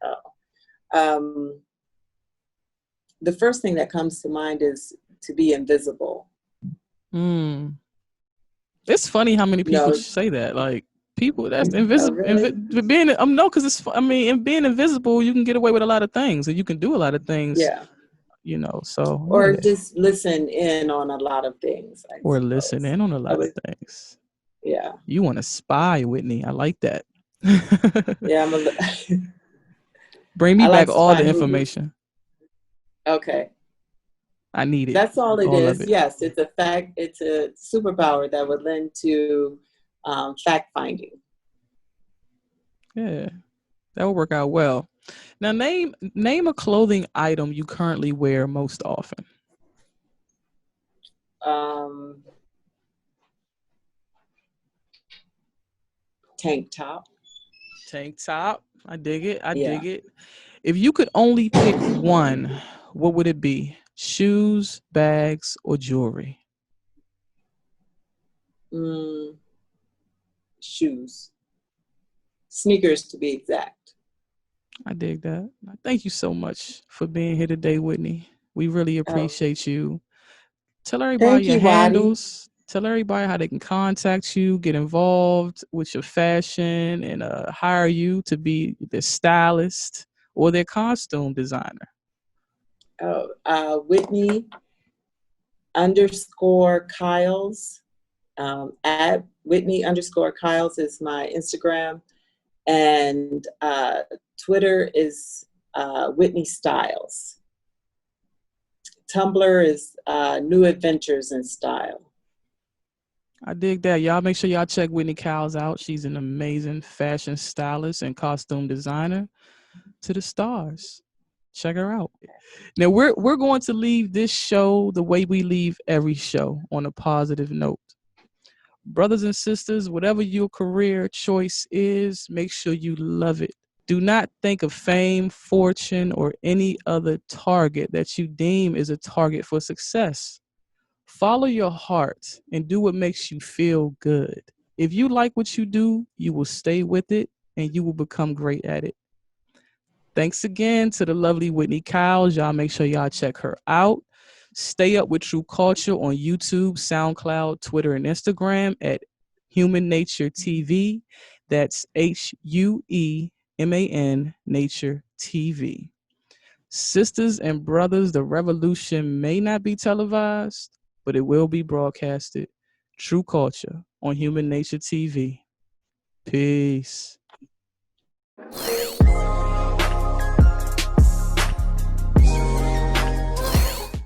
[SPEAKER 2] the first thing that comes to mind is to be invisible.
[SPEAKER 1] It's funny how many people
[SPEAKER 2] No,
[SPEAKER 1] say that. Like people that's
[SPEAKER 2] oh,
[SPEAKER 1] invisible,
[SPEAKER 2] really?
[SPEAKER 1] being no, because I mean, in being invisible, you can get away with a lot of things, and you can do a lot of things.
[SPEAKER 2] Yeah.
[SPEAKER 1] So
[SPEAKER 2] Or
[SPEAKER 1] yeah,
[SPEAKER 2] just listen in on a lot of things, I
[SPEAKER 1] or listen
[SPEAKER 2] suppose.
[SPEAKER 1] in on a
[SPEAKER 2] I
[SPEAKER 1] lot of
[SPEAKER 2] would,
[SPEAKER 1] things.
[SPEAKER 2] yeah.
[SPEAKER 1] You want to spy, Whitney? I like that.
[SPEAKER 2] Yeah,
[SPEAKER 1] Bring me
[SPEAKER 2] I
[SPEAKER 1] back
[SPEAKER 2] like to
[SPEAKER 1] all the
[SPEAKER 2] find new.
[SPEAKER 1] information.
[SPEAKER 2] Okay,
[SPEAKER 1] I need it.
[SPEAKER 2] that's all it
[SPEAKER 1] All of
[SPEAKER 2] is.
[SPEAKER 1] it.
[SPEAKER 2] Yes, it's a fact. It's a superpower that would lend to fact finding.
[SPEAKER 1] Yeah, that will work out well. Now name a clothing item you currently wear most often.
[SPEAKER 2] Um, Tank top.
[SPEAKER 1] Tank top. I dig it. I
[SPEAKER 2] Yeah.
[SPEAKER 1] dig it. If you could only pick one, what would it be? Shoes, bags, or jewelry?
[SPEAKER 2] Mm, Shoes. Sneakers to be exact.
[SPEAKER 1] I dig that. Thank you so much for being here today, Whitney. We really
[SPEAKER 2] Oh,
[SPEAKER 1] appreciate you. Tell everybody
[SPEAKER 2] thank
[SPEAKER 1] your
[SPEAKER 2] you, Waddy.
[SPEAKER 1] handles. Tell everybody how they can contact you, get involved with your fashion, and hire you to be their stylist or their costume designer.
[SPEAKER 2] Oh, Whitney underscore Kyles. At Whitney underscore Kyles is my Instagram. And Twitter is Whitney Styles. Tumblr is New Adventures in Style.
[SPEAKER 1] I dig that. Y'all make sure y'all check Whitney Cowles out. She's an amazing fashion stylist and costume designer to the stars. Check her out. Now we're going to leave this show the way we leave every show, on a positive note. Brothers and sisters, whatever your career choice is, make sure you love it. Do not think of fame, fortune, or any other target that you deem is a target for success. Follow your heart and do what makes you feel good. If you like what you do, you will stay with it and you will become great at it. Thanks again to the lovely Whitney Cowles. Y'all make sure y'all check her out. Stay up with True Culture on YouTube, SoundCloud, Twitter, and Instagram at Human Nature TV. That's HUEman Nature TV. Sisters and brothers, the revolution may not be televised, but it will be broadcasted. True Culture on Human Nature TV. Peace.